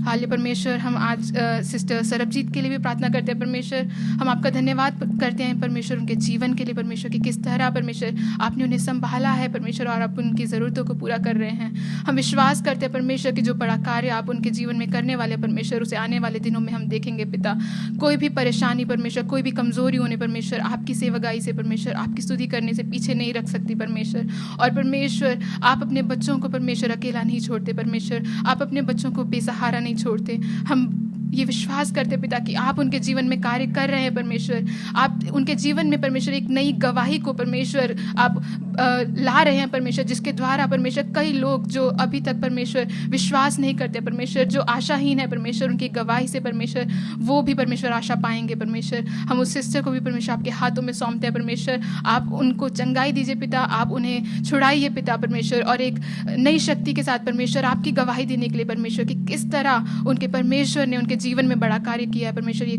हालेलुया परमेश्वर. हम आज सिस्टर सरबजीत के लिए भी प्रार्थना करते हैं परमेश्वर. हम आपका धन्यवाद करते हैं परमेश्वर उनके जीवन के लिए परमेश्वर कि किस तरह परमेश्वर आपने उन्हें संभाला है परमेश्वर और आप उनकी ज़रूरतों को पूरा कर रहे हैं. हम विश्वास करते हैं परमेश्वर कि जो बड़ा कार्य आप उनके जीवन में करने वाले परमेश्वर, उसे आने वाले दिनों में हम देखेंगे पिता. कोई भी परेशानी परमेश्वर, कोई भी कमजोरी होने परमेश्वर, आपकी सेवगाई से परमेश्वर, आपकी स्तुति करने से पीछे नहीं रख सकती परमेश्वर. और परमेश्वर आप अपने बच्चों को परमेश्वर अकेला नहीं छोड़ते परमेश्वर, आप अपने बच्चों को बेसहारा नहीं छोड़ते. हम ये विश्वास करते पिता कि आप उनके जीवन में कार्य कर रहे हैं परमेश्वर. आप उनके जीवन में परमेश्वर एक नई गवाही को परमेश्वर आप ला रहे हैं परमेश्वर, जिसके द्वारा परमेश्वर कई लोग जो अभी तक परमेश्वर विश्वास नहीं करते परमेश्वर, जो आशाहीन है परमेश्वर, उनकी गवाही से परमेश्वर वो भी परमेश्वर आशा पाएंगे परमेश्वर। हम उस सिस्टर को भी परमेश्वर आपके हाथों में सौंपते हैं परमेश्वर। आप उनको चंगाई दीजिए पिता, आप उन्हें छुड़ाइए पिता परमेश्वर, और एक नई शक्ति के साथ परमेश्वर आपकी गवाही देने के लिए परमेश्वर कि किस तरह उनके परमेश्वर ने उनके जीवन में बड़ा कार्य किया है परमेश्वर, ये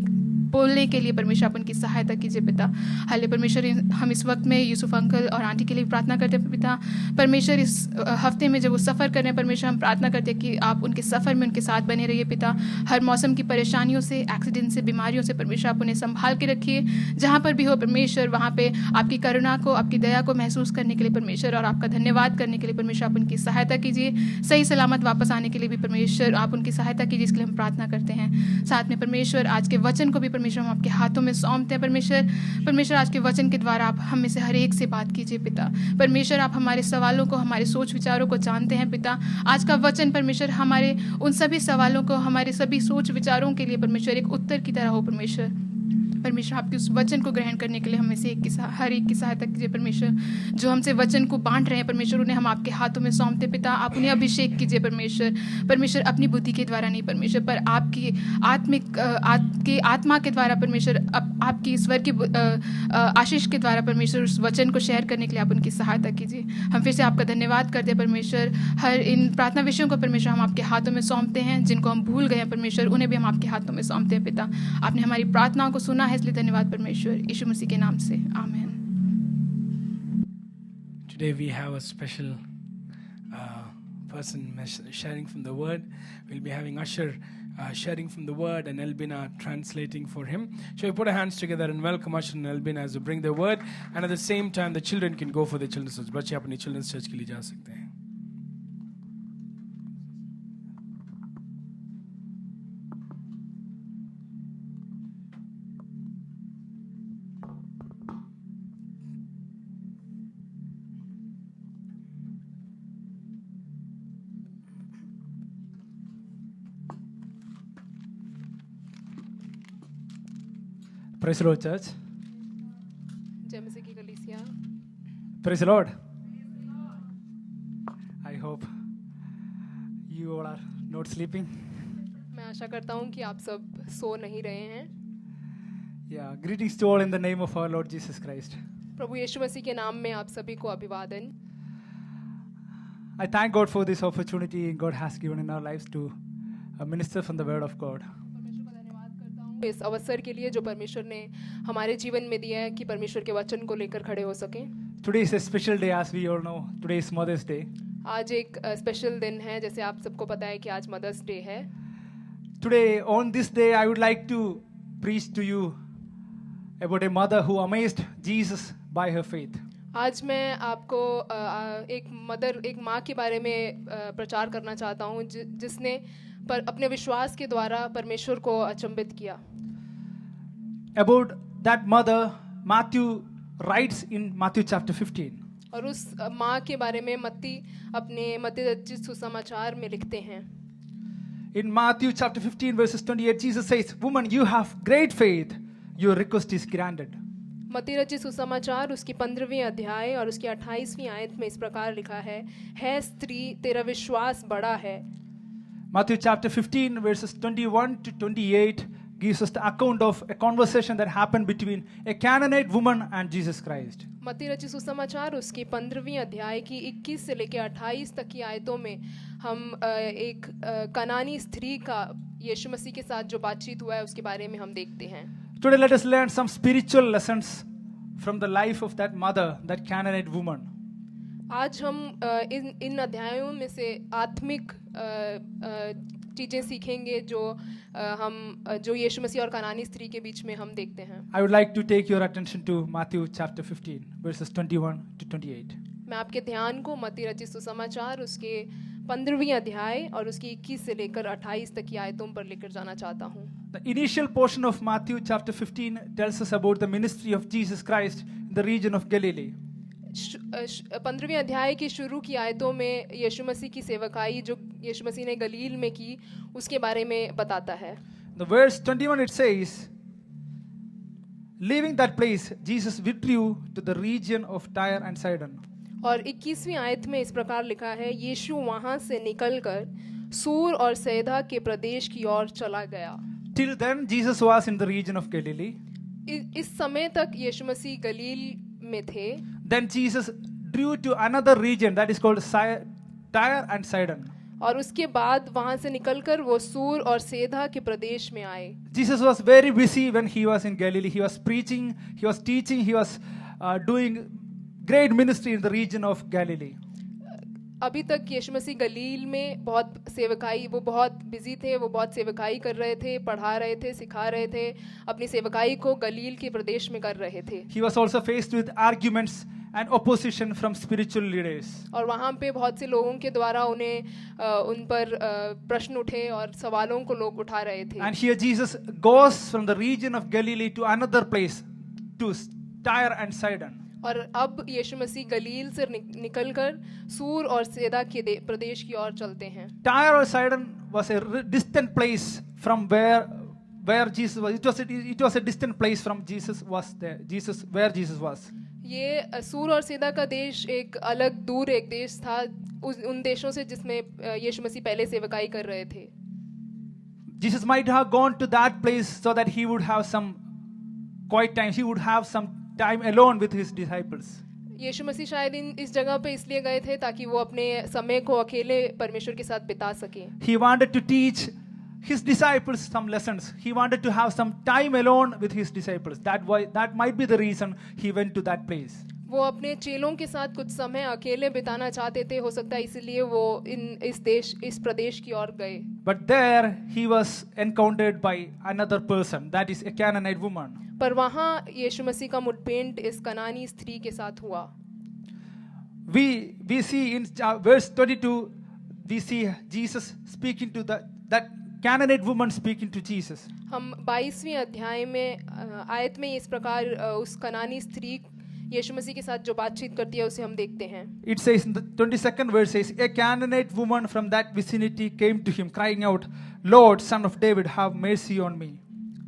बोलने के लिए परमेश्वर आप उनकी सहायता कीजिए पिता। हाले परमेश्वर हम इस वक्त में यूसुफ अंकल और आंटी के लिए प्रार्थना करते हैं पिता परमेश्वर। इस हफ्ते में जब वो सफ़र कर रहे हैं परमेश्वर, हम प्रार्थना करते हैं कि आप उनके सफ़र में उनके साथ बने रहिए पिता। हर मौसम की परेशानियों से, एक्सीडेंट से, बीमारियों से परमेश्वर आप उन्हें संभाल के रखिए। जहाँ पर भी हो परमेश्वर वहाँ पे आपकी करुणा को, आपकी दया को महसूस करने के लिए परमेश्वर और आपका धन्यवाद करने के लिए परमेश्वर आप उनकी सहायता कीजिए। सही सलामत वापस आने के लिए भी परमेश्वर आप उनकी सहायता कीजिए, इसके लिए हम प्रार्थना करते हैं। साथ में परमेश्वर आज के वचन को भी परमेश्वर हम आपके हाथों में सौंपते हैं परमेश्वर आज के वचन के द्वारा आप हम में से हर एक से बात कीजिए पिता परमेश्वर। आप हमारे सवालों को, हमारे सोच विचारों को जानते हैं पिता। आज का वचन परमेश्वर हमारे उन सभी सवालों को, हमारे सभी सोच विचारों के लिए परमेश्वर एक उत्तर की तरह हो परमेश्वर। आपके उस वचन को ग्रहण करने के लिए हमें से हर एक की सहायता कीजिए परमेश्वर। जो हमसे वचन को बांट रहे हैं परमेश्वर, उन्हें हम आपके हाथों में सौंपते पिता। आप उन्हें अभिषेक कीजिए परमेश्वर अपनी बुद्धि के द्वारा नहीं परमेश्वर, पर आपकी आत्मा के द्वारा परमेश्वर, आपकी ईश्वर की आशीष के द्वारा परमेश्वर उस वचन को शेयर करने के लिए आप उनकी सहायता कीजिए। हम फिर से आपका धन्यवाद करते हैं परमेश्वर। हर इन प्रार्थना विषयों को परमेश्वर हम आपके हाथों में सौंपते हैं। जिनको हम भूल गए हैं परमेश्वर, उन्हें भी हम आपके हाथों में सौंपते हैं पिता। आपने हमारी प्रार्थनाओं को सुना है, इसलिए धन्यवाद परमेश्वर, यीशु मसीह के नाम से, आमीन। Today we have a special person sharing from the word. We'll be having Usher sharing from the word and Elbina translating for him. Shall we put our hands together and welcome Usher and Elbina as they bring the word, and at the same time the children can go for the children's church. बच्चे अपनी children's church के लिए जा सकते हैं. Praise the Lord, church. जय मसीह की कलीसिया। Praise the Lord. I hope you all are not sleeping. मैं आशा करता हूँ कि आप सब सो नहीं रहे हैं। Yeah, greetings to all in the name of our Lord Jesus Christ. प्रभु यीशु मसीह के नाम में आप सभी को अभिवादन। I thank God for this opportunity God has given in our lives to minister from the Word of God. इस अवसर के लिए जो परमेश्वर ने हमारे जीवन में दिया है कि परमेश्वर के वचन को लेकर खड़े हो सके। Today is a special day, as we all know. Today is Mother's Day. आज एक स्पेशल दिन है, जैसे आप सबको पता है कि आज मदर्स डे है। Today, on this day, I would like to preach to you about a mother who amazed Jesus by her faith. आज मैं आपको एक माँ के बारे में प्रचार करना चाहता हूँ जिसने अपने विश्वास के द्वारा परमेश्वर को अचंभित किया। About that mother, Matthew writes in Matthew chapter 15. और उस माँ के बारे में मत्ती अपने मत्ती रचित सुसमाचार में लिखते हैं। In Matthew chapter 15 verses 28, Jesus says, "Woman, you have great faith. Your request is granted." मत्ती रचित सुसमाचार उसकी 15वीं अध्याय और उसकी 28वीं आयत में इस प्रकार लिखा है स्त्री तेरा विश्वास बड़ा है। Matthew chapter 15 verses 21 to 28 gives us the account of a conversation that happened between a Canaanite woman and Jesus Christ. मत्ती रचित सुसमाचार उसकी 15वीं अध्याय की 21 से लेकर 28 तक की आयतों में हम एक कनानी स्त्री का यीशु मसीह के साथ जो बातचीत हुआ है उसके बारे में हम देखते हैं। Today let us learn some spiritual lessons from the life of that mother, that Canaanite woman. आज हम इन अध्यायों में से आत्मिक चीजें सीखेंगे जो यीशु मसीह और कनानी स्त्री के बीच में हम देखते हैं। I would like to take your attention to Matthew chapter 15 verses 21 to 28. मैं आपके ध्यान को मत्ती रचित सुसमाचार उसके 15वीं अध्याय और उसकी 21 से लेकर 28 तक की आयतों पर लेकर जाना चाहता हूँ। The initial portion of Matthew chapter 15 tells us about the ministry of Jesus Christ in the region of Galilee. 15वीं अध्याय की शुरू की आयतों में यीशु मसीह की सेवकाई जो यीशु मसीह ने गलील में की उसके बारे में बताता है। The verse 21 it says, "Leaving that place, Jesus withdrew to the region of Tyre and Sidon." और 21वीं आयत में इस प्रकार लिखा है, यीशु वहां से निकलकर सूर और सैदा के प्रदेश की ओर चला गया। Till then, Jesus was in the region of Galilee. इस समय तक यीशु मसीह गलील में थे। Then Jesus drew to another region that is called Tyre and Sidon. और उसके बाद वहां से निकलकर वो सूर और सेधा के प्रदेश में आए। Jesus was very busy when he was in Galilee. He was preaching, he was teaching, he was doing great ministry in the region of Galilee. अभी तक यीशु मसीह गलील में बहुत सेवकाई, वो बहुत बिजी थे, वो बहुत सेवकाई कर रहे थे, पढ़ा रहे थे, सिखा रहे थे, अपनी सेवकाई को गलील के प्रदेश में कर रहे थे। He was also faced with arguments and opposition from spiritual leaders. और वहाँ पे बहुत से लोगों के द्वारा उन्हें उन पर प्रश्न उठे और सवालों को लोग उठा रहे थे। And here Jesus goes from the region of Galilee to another place, to Tyre and Sidon. और अब यीशु मसीह गलील से निकलकर सूर और सेदा के प्रदेश की ओर चलते हैं। Tyre or Sidon was a distant place from where Jesus was. It was a distant place from Jesus was there. Where Jesus was. ये सूर और सेदा का देश एक अलग दूर एक देश था उन देशों से जिसमें यीशु मसीह पहले सेवकाई कर रहे थे। Jesus might have gone to that place so that he would have some quiet time. He would have some time alone with his disciples. यीशु मसीह शायद इस जगह पे इसलिए गए थे ताकि वो अपने समय को अकेले परमेश्वर के साथ बिता सके। He wanted to teach his disciples some lessons. He wanted to have some time alone with his disciples. That might be the reason he went to that place. वो अपने चेलों के साथ कुछ समय अकेले बिताना चाहते थे, हो सकता है इसीलिए वो इस प्रदेश की ओर गए। But there he was encountered by another person, that is a Canaanite woman. पर वहाँ यीशु मसीह का मुठभेड़ इस कनानी स्त्री के साथ हुआ। We see in verse 22, we see Jesus speaking to that Canaanite woman speaking to Jesus. हम 22वीं अध्याय में आयत में इस प्रकार उस कनानी स्त्री यीशु मसीह के साथ जो बातचीत करती है उसे हम देखते हैं। It says in the 22nd verse says, a Canaanite woman from that vicinity came to him crying out, Lord, son of David, have mercy on me.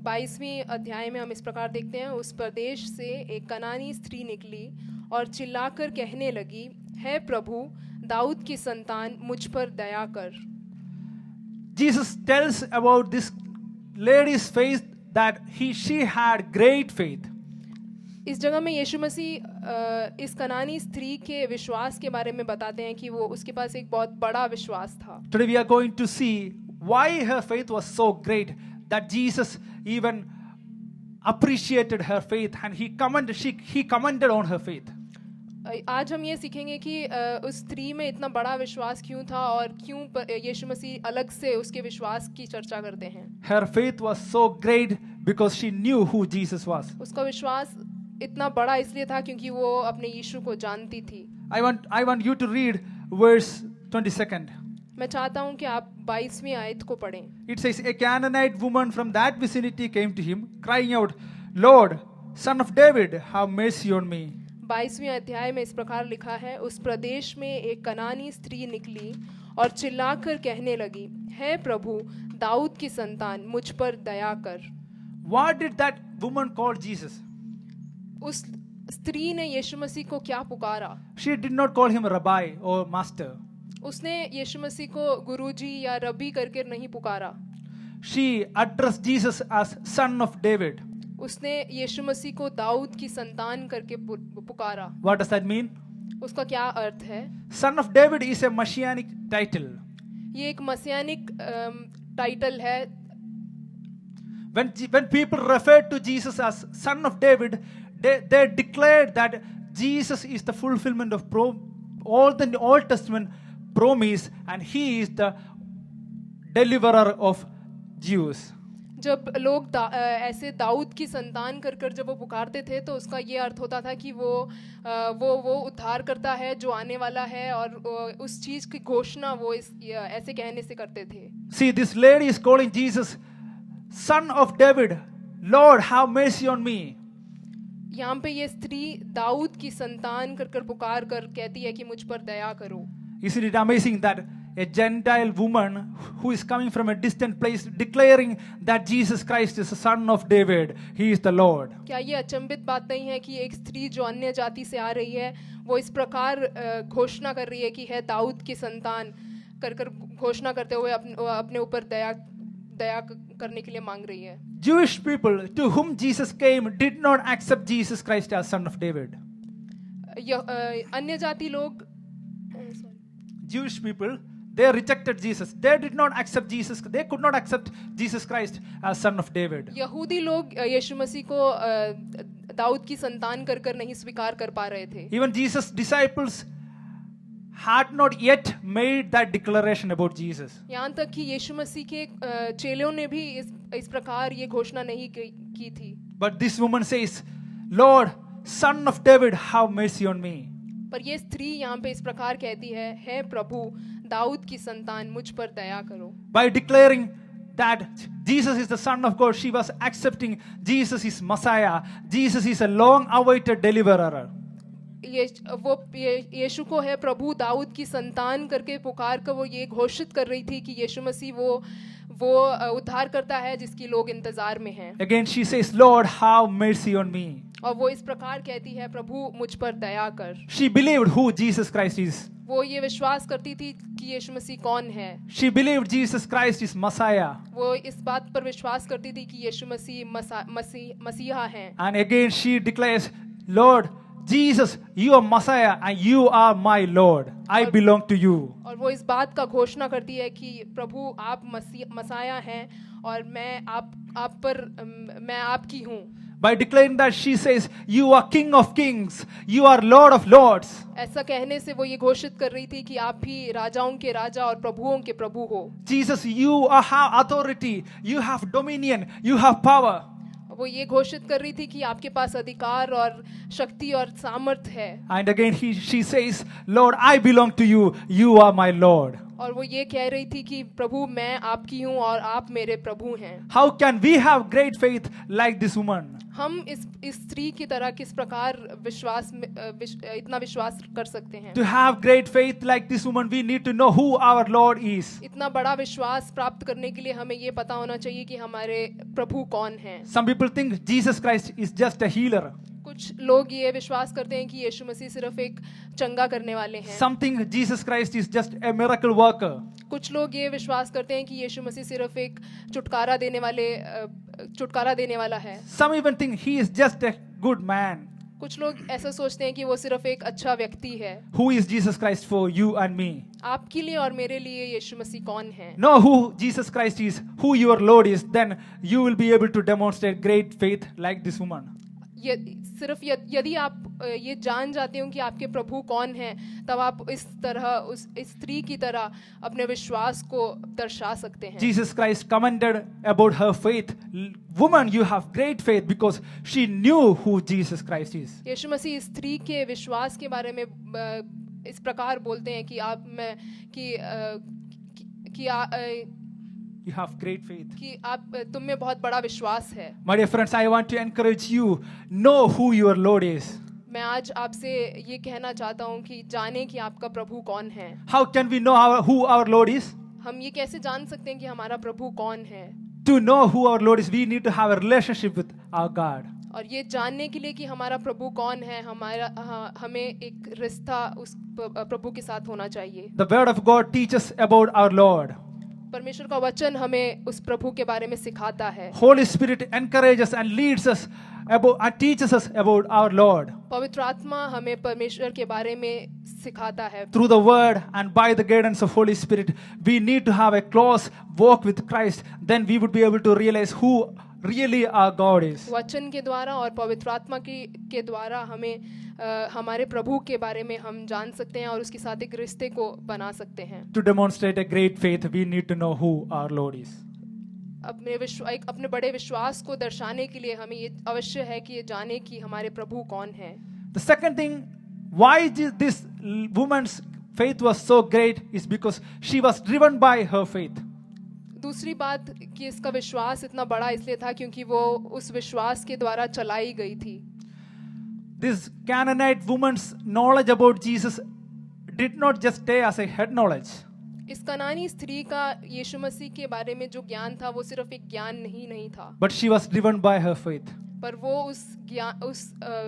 22वीं अध्याय में हम इस प्रकार देखते हैं, उस प्रदेश से एक कनानी स्त्री निकली और चिल्लाकर कहने लगी, हे प्रभु, दाऊद की संतान, मुझ पर दया कर। Jesus tells about this lady's faith that she had great faith. इस जगह में यीशु मसीह इस कनानी स्त्री के विश्वास के बारे में बताते हैं कि वो उसके पास एक बहुत बड़ा विश्वास था। Today we are going to see why her faith was so great that Jesus even appreciated her faith and he commented on her faith. आज हम ये सीखेंगे कि उस स्त्री में इतना बड़ा विश्वास क्यों था और क्यों यीशु मसीह अलग से उसके विश्वास की चर्चा करते हैं। Her faith was so great because she knew who Jesus was. उसका विश्वास इतना बड़ा इसलिए था क्योंकि वो अपने यीशु को जानती थी। I want you to read verse 22nd. मैं चाहता हूँ कि आप 22वीं आयत को पढ़ें। It says, a Canaanite woman from that vicinity came to him, crying out, Lord, son of David, have mercy on me. 22वीं अध्याय में इस प्रकार लिखा है, उस प्रदेश में एक कनानी स्त्री निकली और चिल्लाकर कहने लगी, हे प्रभु, दाऊद की संतान, मुझ पर दया कर। What did that woman call Jesus? उस स्त्री ने यीशु मसीह को क्या पुकारा? She did not call him rabbi or master. उसने यीशु मसीह को गुरुजी या रबी करके नहीं पुकारा। She addressed Jesus as son of David. उसने यीशु मसीह को दाऊद की संतान करके पुकारा। What does that mean? उसका क्या अर्थ है? Son of David is a messianic title. ये एक मसीहानिक टाइटल है। When people referred to Jesus as son of David, they declared that Jesus is the fulfillment of all the Old Testament promise and he is the deliverer of Jews. जब लोग ऐसे दाऊद की संतान कर जब वो पुकारते थे तो उसका ये अर्थ होता था कि वो उद्धार करता है जो आने वाला है और उस चीज की घोषणा वो ऐसे कहने से करते थे। See, this lady is calling Jesus son of David, Lord, have mercy on me. यहाँ पे ये स्त्री दाऊद की संतान कर पुकार कर कहती है कि मुझ पर दया करो। Isn't it amazing that a Gentile woman who is coming from a distant place declaring that Jesus Christ is the son of David, he is the Lord. क्या ये अचंभित बात नहीं है कि एक स्त्री जो अन्य जाति से आ रही है वो इस प्रकार घोषणा कर रही है कि है दाऊद की संतान कर कर घोषणा करते हुए अपने ऊपर दया करने के लिए मांग रही है. Jewish people to whom Jesus came did not accept Jesus Christ as son of David. अन्य जाति लोग, Jewish people, they rejected Jesus. They did not accept Jesus. They could not accept Jesus Christ as son of David. यहूदी लोग यीशु मसीह को दाऊद की संतान कर कर नहीं स्वीकार कर पा रहे थे. Even Jesus' disciples had not yet made that declaration about Jesus. यहाँ तक कि यीशु मसीह के चेलों ने भी इस प्रकार ये घोषणा नहीं की थी. But this woman says, Lord, son of David, have mercy on me. पर ये स्त्री यहाँ पे इस प्रकार कहती है प्रभु दाऊद की संतान मुझ पर दया करो. By declaring that Jesus is the son of God, she was accepting Jesus is Messiah. Jesus is a long-awaited deliverer. यीशु को है प्रभु दाऊद की संतान करके पुकार कर वो ये घोषित कर रही थी कि यीशु मसीह वो उद्धार करता है जिसकी लोग इंतजार में हैं. Again she says, Lord, have mercy on me. और वो इस प्रकार कहती है प्रभु मुझ पर दया कर. She believed who Jesus Christ is. वो ये विश्वास करती थी कि यीशु मसीह कौन है. She believed Jesus Christ is Messiah. वो इस बात पर विश्वास करती थी कि यीशु मसीह मसीहा हैं. And again she declares, Lord Jesus, you are Messiah and you are my Lord. I belong to you. और वो इस बात का घोषणा करती है कि प्रभु आप मसाया हैं और मैं आपकी हूँ. By declaring that, she says, you are King of Kings, you are Lord of Lords. ऐसा कहने से वो ये घोषित कर रही थी कि आप भी राजाओं के राजा और प्रभुओं के प्रभु हो. Jesus, you have authority, you have dominion, you have power. वो ये घोषित कर रही थी कि आपके पास अधिकार और शक्ति और सामर्थ्य है. And again she says, Lord, I belong to you, you are my Lord. और वो ये कह रही थी कि प्रभु मैं आपकी हूँ और आप मेरे प्रभु हैं. How can we have great faith like this woman? हम इस स्त्री की तरह किस प्रकार इतना विश्वास कर सकते हैं? To have great faith like this woman, we need to know who our Lord is. इतना बड़ा विश्वास प्राप्त करने के लिए हमें ये पता होना चाहिए कि हमारे प्रभु कौन हैं. Some people think Jesus Christ is just a healer. कुछ लोग ये विश्वास करते हैं कि यीशु मसीह सिर्फ एक चंगा करने वाले हैं. Some think Jesus Christ is just a miracle worker. कुछ लोग ये विश्वास करते हैं कि यीशु मसीह सिर्फ एक छुटकारा देने वाला है. Some even think he is just a good man. कुछ लोग ऐसा सोचते हैं कि वो सिर्फ एक अच्छा व्यक्ति है. Who is Jesus Christ for you and me? आपके लिए और मेरे लिए यीशु मसीह कौन है? Know who Jesus Christ is, who your Lord is, then you will be able to demonstrate great faith like this woman. सिर्फ यदि आप ये जान जाते हो कि आपके प्रभु कौन हैं, तब आप इस स्त्री की तरह अपने विश्वास को दर्शा सकते हैं. Jesus Christ commented about her faith. Woman, you have great faith because she knew who Jesus Christ is. यीशु मसीह स्त्री के विश्वास के बारे में इस प्रकार बोलते हैं कि You have great faith. कि तुम में बहुत बड़ा विश्वास है. My dear friends, I want to encourage you, know who your Lord is. मैं आज आपसे ये कहना चाहता हूँ कि जाने कि आपका प्रभु कौन है. How can we know who our Lord is? हम ये कैसे जान सकते हैं कि हमारा प्रभु कौन है? To know who our Lord is, we need to have a relationship with our God. और ये जानने के लिए कि हमारा प्रभु कौन है, हमें एक रिश्ता उस प्रभु के साथ होना चाहिए. The word of God teaches about our Lord. परमेश्वर का वचन हमें उस प्रभु के बारे में सिखाता है. Holy Spirit encourages and leads us and teaches us about our Lord. पवित्र आत्मा हमें परमेश्वर के बारे में सिखाता है. Through the word and by the guidance of Holy Spirit, we need to have a close walk with Christ. Then we would be able to realize who really our God is. वचन के द्वारा और पवित्र आत्मा के द्वारा हमें हमारे प्रभु के बारे में हम जान सकते हैं और उसके साथ एक रिश्ते को बना सकते हैं. To demonstrate a great faith, we need to know who our Lord is. अपने बड़े विश्वास को दर्शाने के लिए हमें ये अवश्य है कि ये जाने कि हमारे प्रभु कौन है. The second thing, why this woman's faith was so great is because she was driven by her faith. दूसरी बात कि इसका विश्वास इतना बड़ा इसलिए था क्योंकि वो उस विश्वास के द्वारा चलाई गई थी. This Canaanite woman's knowledge about Jesus did not just stay as a head knowledge. इस कनानी स्त्री का यीशु मसीह के बारे में जो ज्ञान था वो सिर्फ एक ज्ञान नहीं था. But she was driven by her faith. पर वो उस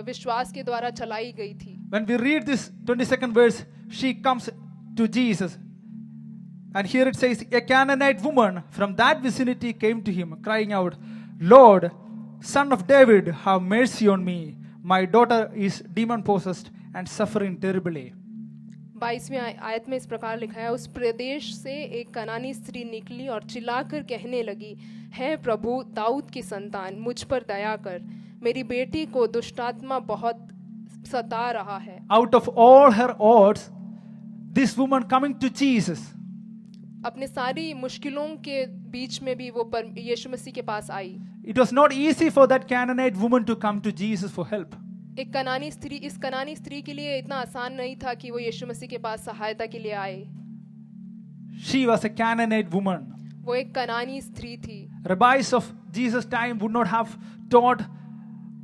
विश्वास के द्वारा चलाई गई थी. When we read this 22nd verse, she comes to Jesus. And here it says, a Canaanite woman from that vicinity came to him, crying out, Lord, Son of David, have mercy on me. My daughter is demon-possessed and suffering terribly. 22वीं आयत में इस प्रकार लिखा है, उस प्रदेश से एक कनानी स्त्री निकली और चिल्लाकर कहने लगी, हे प्रभु दाऊद की संतान, मुझ पर दया कर, मेरी बेटी को दुष्टात्मा बहुत सता रहा है. Out of all her odds, this woman coming to Jesus. अपने सारी मुश्किलों के बीच में भी वो यीशु मसीह के पास आई. It was not easy for that Canaanite woman to come to Jesus for help. इस कनानी स्त्री के लिए इतना आसान नहीं था कि वो यीशु मसीह के पास सहायता के लिए आए. She was a Canaanite woman. वो एक कनानी स्त्री थी. Rabbis of Jesus' time would not have taught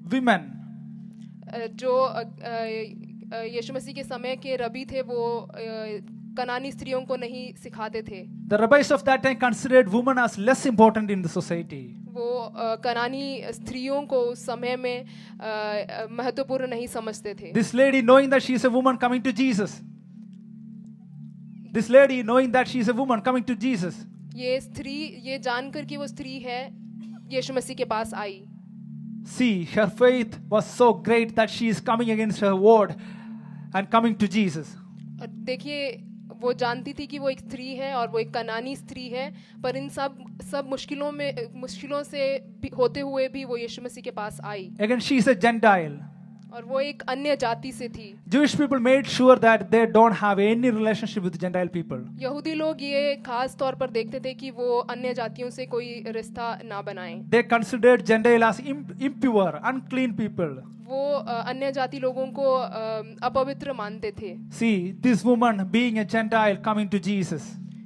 women. जो यीशु मसीह के समय के रबी थे वो कनानी स्त्रियों को नहीं सिखाते थे. The rabbis of that time considered women as less important in the society. वो कनानी स्त्रियों को उस समय में महत्वपूर्ण नहीं समझते थे. This lady, knowing that she is a woman coming to Jesus. This lady, knowing that she is a woman coming to Jesus. ये स्त्री ये जानकर कि वो स्त्री है यीशु मसीह के पास आई. See, her faith was so great that she is coming against her word and coming to Jesus. देखिए वो जानती थी कि वो एक स्त्री है और वो एक कनानी स्त्री है, पर इन सब मुश्किलों से होते हुए भी वो यीशु मसीह के पास आई. Again, she is a Gentile. और वो एक अन्य जाति से थी. Jewish people made sure that they don't have any relationship with Gentile people. यहूदी लोग ये खास तौर पर देखते थे कि वो अन्य जातियों से कोई रिश्ता ना बनाएं. They considered Gentile as impure, unclean people. वो अन्य जाति लोगों को अपवित्र मानते थे. See, this woman being a Gentile coming to Jesus.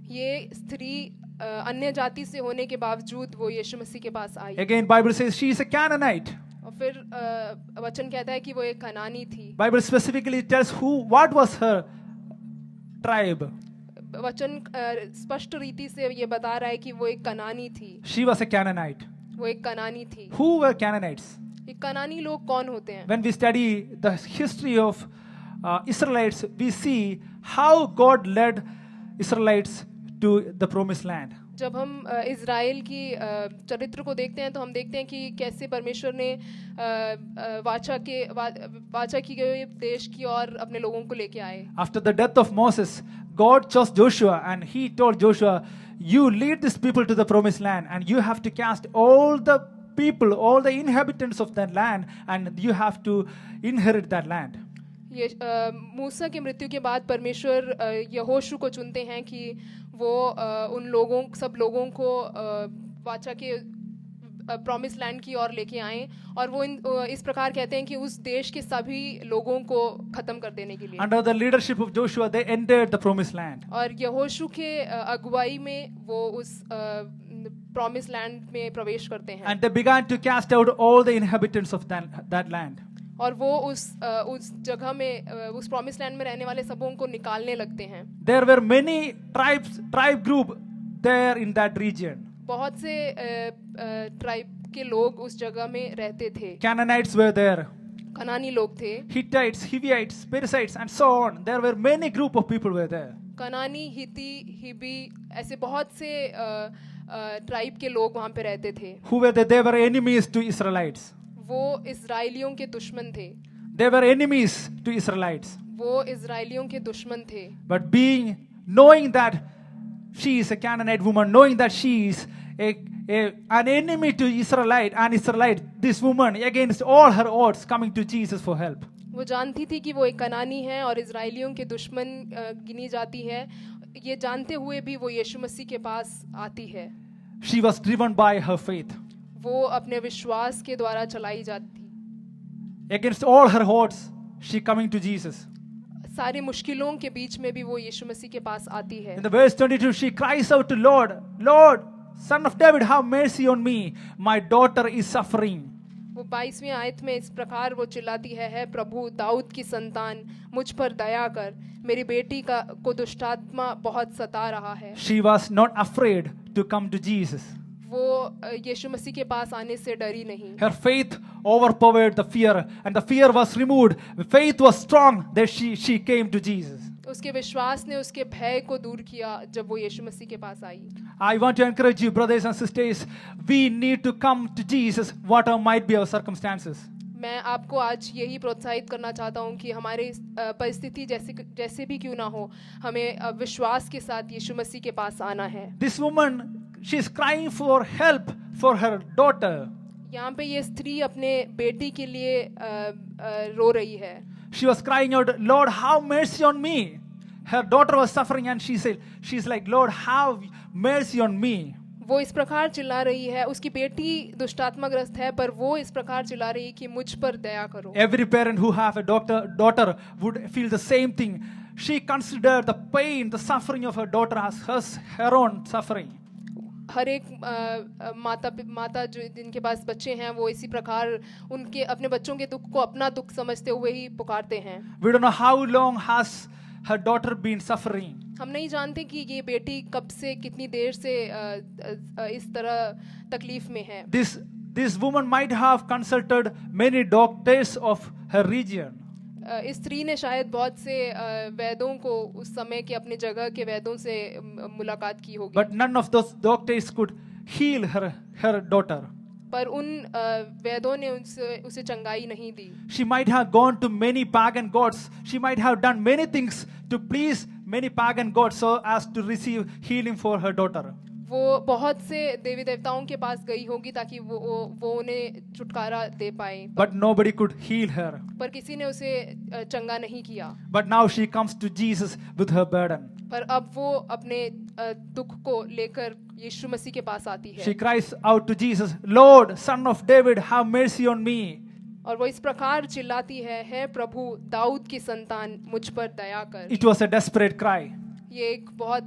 ये स्त्री अन्य जाति से होने के बावजूद वो यीशु मसीह के पास आई. Again, Bible says she is a Canaanite. और फिर वचन कहता है कि वो एक कनानी थी. Bible specifically tells what was her tribe. वचन स्पष्ट रीति से ये बता रहा है कि वो एक कनानी थी. She was a Canaanite. वो एक कनानी थी. Who were Canaanites? ये कनानी लोग कौन होते हैं? When we study the history of Israelites, we see how God led Israelites to the promised land. जब हम इज़राइल की चरित्र को देखते हैं तो हम देखते हैं कि कैसे परमेश्वर ने वाचा की गई देश की ओर अपने लोगों को लेके आए. After the death of Moses, God chose Joshua and he told Joshua, you lead this people to the promised land and you have to cast all the people, all the inhabitants of that land, and you have to inherit that land. ये मूसा की मृत्यु के बाद परमेश्वर यहोशू को चुनते हैं कि वो उन सब लोगों को वाचा के प्रॉमिस लैंड की ओर लेके आएं और वो इस प्रकार कहते हैं कि उस देश के सभी लोगों को खत्म कर देने के लिए. Under the leadership of Joshua, they entered the promised land. और यहोशू के अगुवाई में वो उस प्रॉमिस लैंड में प्रवेश करते हैं. And they began to cast out all the inhabitants of that land. और वो उस जगह में उस प्रॉमिस लैंड में रहने वाले सबों को निकालने लगते हैं. There were many tribe group there in that region. बहुत से ट्राइब के लोग उस जगह में रहते थे. Canaanites were there. कनानी लोग थे. Hittites, Hivites, Perizzites, and so on. There were many group of people were there. कनानी, हिती, हिबी, ऐसे बहुत से ट्राइब के लोग वहाँ पे रहते थे. Who were they? They were enemies to Israelites. वो इज़राइलियों के दुश्मन थे. They were enemies to Israelites. वो इज़राइलियों के दुश्मन थे. But knowing that she is a Canaanite woman, knowing that she is an enemy to Israelite, this woman against all her odds coming to Jesus for help. वो जानती थी कि वो एक कनानी है और इज़राइलियों के दुश्मन गिनी जाती है. ये जानते हुए भी वो यीशु मसीह के पास आती है. She was driven by her faith. वो अपने विश्वास के द्वारा चलाई जाती. Against all her odds, she coming to Jesus. सारी मुश्किलों के बीच में भी वो यीशु मसीह के पास आती है. In the verse 22, she cries out to Lord, Son of David, have mercy on me. My daughter is suffering. वो 22वीं आयत में इस प्रकार वो चिल्लाती है प्रभु दाऊद की संतान, मुझ पर दया कर, मेरी बेटी को दुष्टात्मा बहुत सता रहा है. She was not afraid to come to Jesus. वो यीशु मसीह के पास आने से डरी नहीं। Her faith overpowered the fear, and the fear was removed. Faith was strong that she came to Jesus. उसके विश्वास ने उसके भय को दूर किया जब वो यीशु मसीह के पास आई। I want to encourage you, brothers and sisters, we need to come to Jesus, whatever might be our circumstances. मैं आपको आज यही प्रोत्साहित करना चाहता हूँ कि हमारी परिस्थिति जैसे भी क्यों ना हो, हमें विश्वास के साथ यीशु मसीह के पास आना है। This woman, she is crying for help for her daughter. यहाँ पे ये स्त्री अपने बेटी के लिए रो रही है। She was crying out, Lord, have mercy on me. Her daughter was suffering and she's like, Lord, have mercy on me. वो इस प्रकार चिल्ला रही है, उसकी बेटी दुष्टात्माग्रस्त है, पर वो इस प्रकार चिल्ला रही है कि मुझ पर दया करो। Every parent who have a daughter would feel the same thing. She considered the pain, the suffering of her daughter as her own suffering. हर एक माता जो जिनके पास बच्चे हैं वो इसी प्रकार उनके अपने बच्चों के दुख को अपना दुख समझते हुए ही पुकारते हैं। We don't know how long has her daughter been suffering. हम नहीं जानते कि ये बेटी कब से कितनी देर से इस तरह तकलीफ में है। This woman might have consulted many doctors of her region. इस स्त्री ने शायद बहुत से वैद्यों को उस समय के अपने जगह के वैद्यों से मुलाकात की होगी। But none of those doctors could heal her daughter. पर उन वैद्यों ने उसे चंगाई नहीं दी। She might have gone to many pagan gods. She might have done many things to please many pagan gods so as to receive healing for her daughter. वो बहुत से देवी देवताओं के पास गई होगी ताकि वो उन्हें छुटकारा दे पाए। But nobody could heal her. पर किसी ने उसे चंगा नहीं किया। But now she comes to Jesus with her burden. पर अब वो अपने दुख को लेकर यीशु मसीह के पास आती है। She cries out to Jesus, Lord, Son of David, have mercy on me. और वो इस प्रकार चिल्लाती है प्रभु दाऊद की संतान मुझ पर दया कर। It was a desperate cry. ये एक बहुत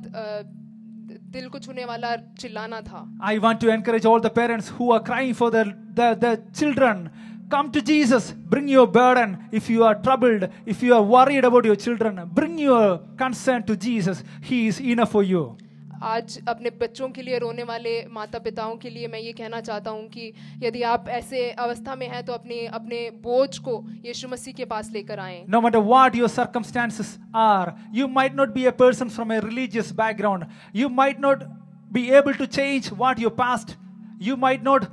दिल को छूने वाला चिल्लाना था। I want to encourage all the parents who are crying for their children. Come to Jesus, bring your burden. If you are troubled, if you are worried about your children, bring your concern to Jesus. He is enough for you. आज अपने बच्चों के लिए रोने वाले माता पिताओं के लिए मैं ये कहना चाहता हूँ कि यदि आप ऐसे अवस्था में हैं तो अपने बोझ को यीशु मसीह के पास लेकर आएं। No matter what your circumstances are, you might not be a person from a religious background. You might not be able to change what your past. You might not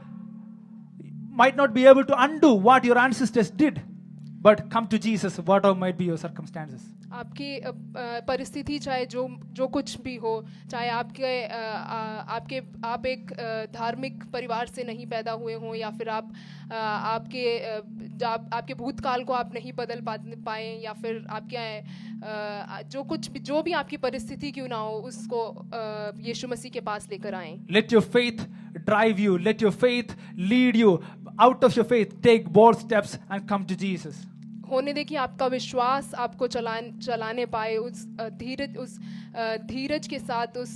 be able to undo what your ancestors did. But come to Jesus, whatever might be your circumstances. आपकी परिस्थिति चाहे जो कुछ भी हो, चाहे आप एक धार्मिक परिवार से नहीं पैदा हुए हों या फिर आपके भूतकाल को आप नहीं बदल पाए या फिर आपके जो भी आपकी परिस्थिति क्यों ना हो उसको यीशु मसीह के पास लेकर आएं। Let your faith drive you. Let your faith lead you. Out of your faith, take bold steps and come to Jesus. होने दे कि आपका विश्वास आपको चलाने पाए उस धीरज के साथ उस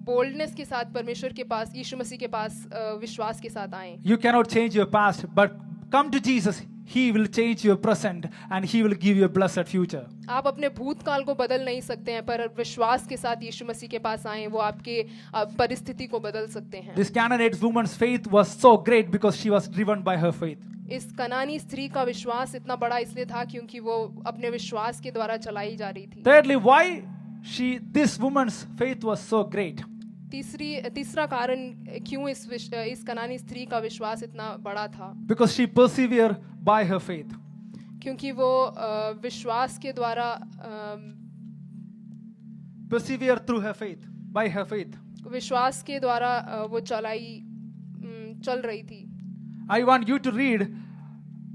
बोल्डनेस के साथ परमेश्वर के पास यीशु मसीह के पास विश्वास के साथ आएं। You cannot change your past, but come to Jesus. He will change your present and he will give you a blessed future. आप अपने भूतकाल को बदल नहीं सकते हैं पर विश्वास के साथ यीशु मसीह के पास आएं, वो आपके परिस्थिति को बदल सकते हैं। This Canaanite woman's faith was so great because she was driven by her faith. इस कनानी स्त्री का विश्वास इतना बड़ा इसलिए था क्योंकि वो अपने विश्वास के द्वारा चलाई जा रही थी। Thirdly, why this woman's faith was so great? तीसरा कारण क्यों इस कनानी स्त्री का विश्वास इतना बड़ा था? Because she persevered by her faith. क्योंकि वो विश्वास के द्वारा persevere through her faith, by her faith. विश्वास के द्वारा वो चल रही थी। I want you to read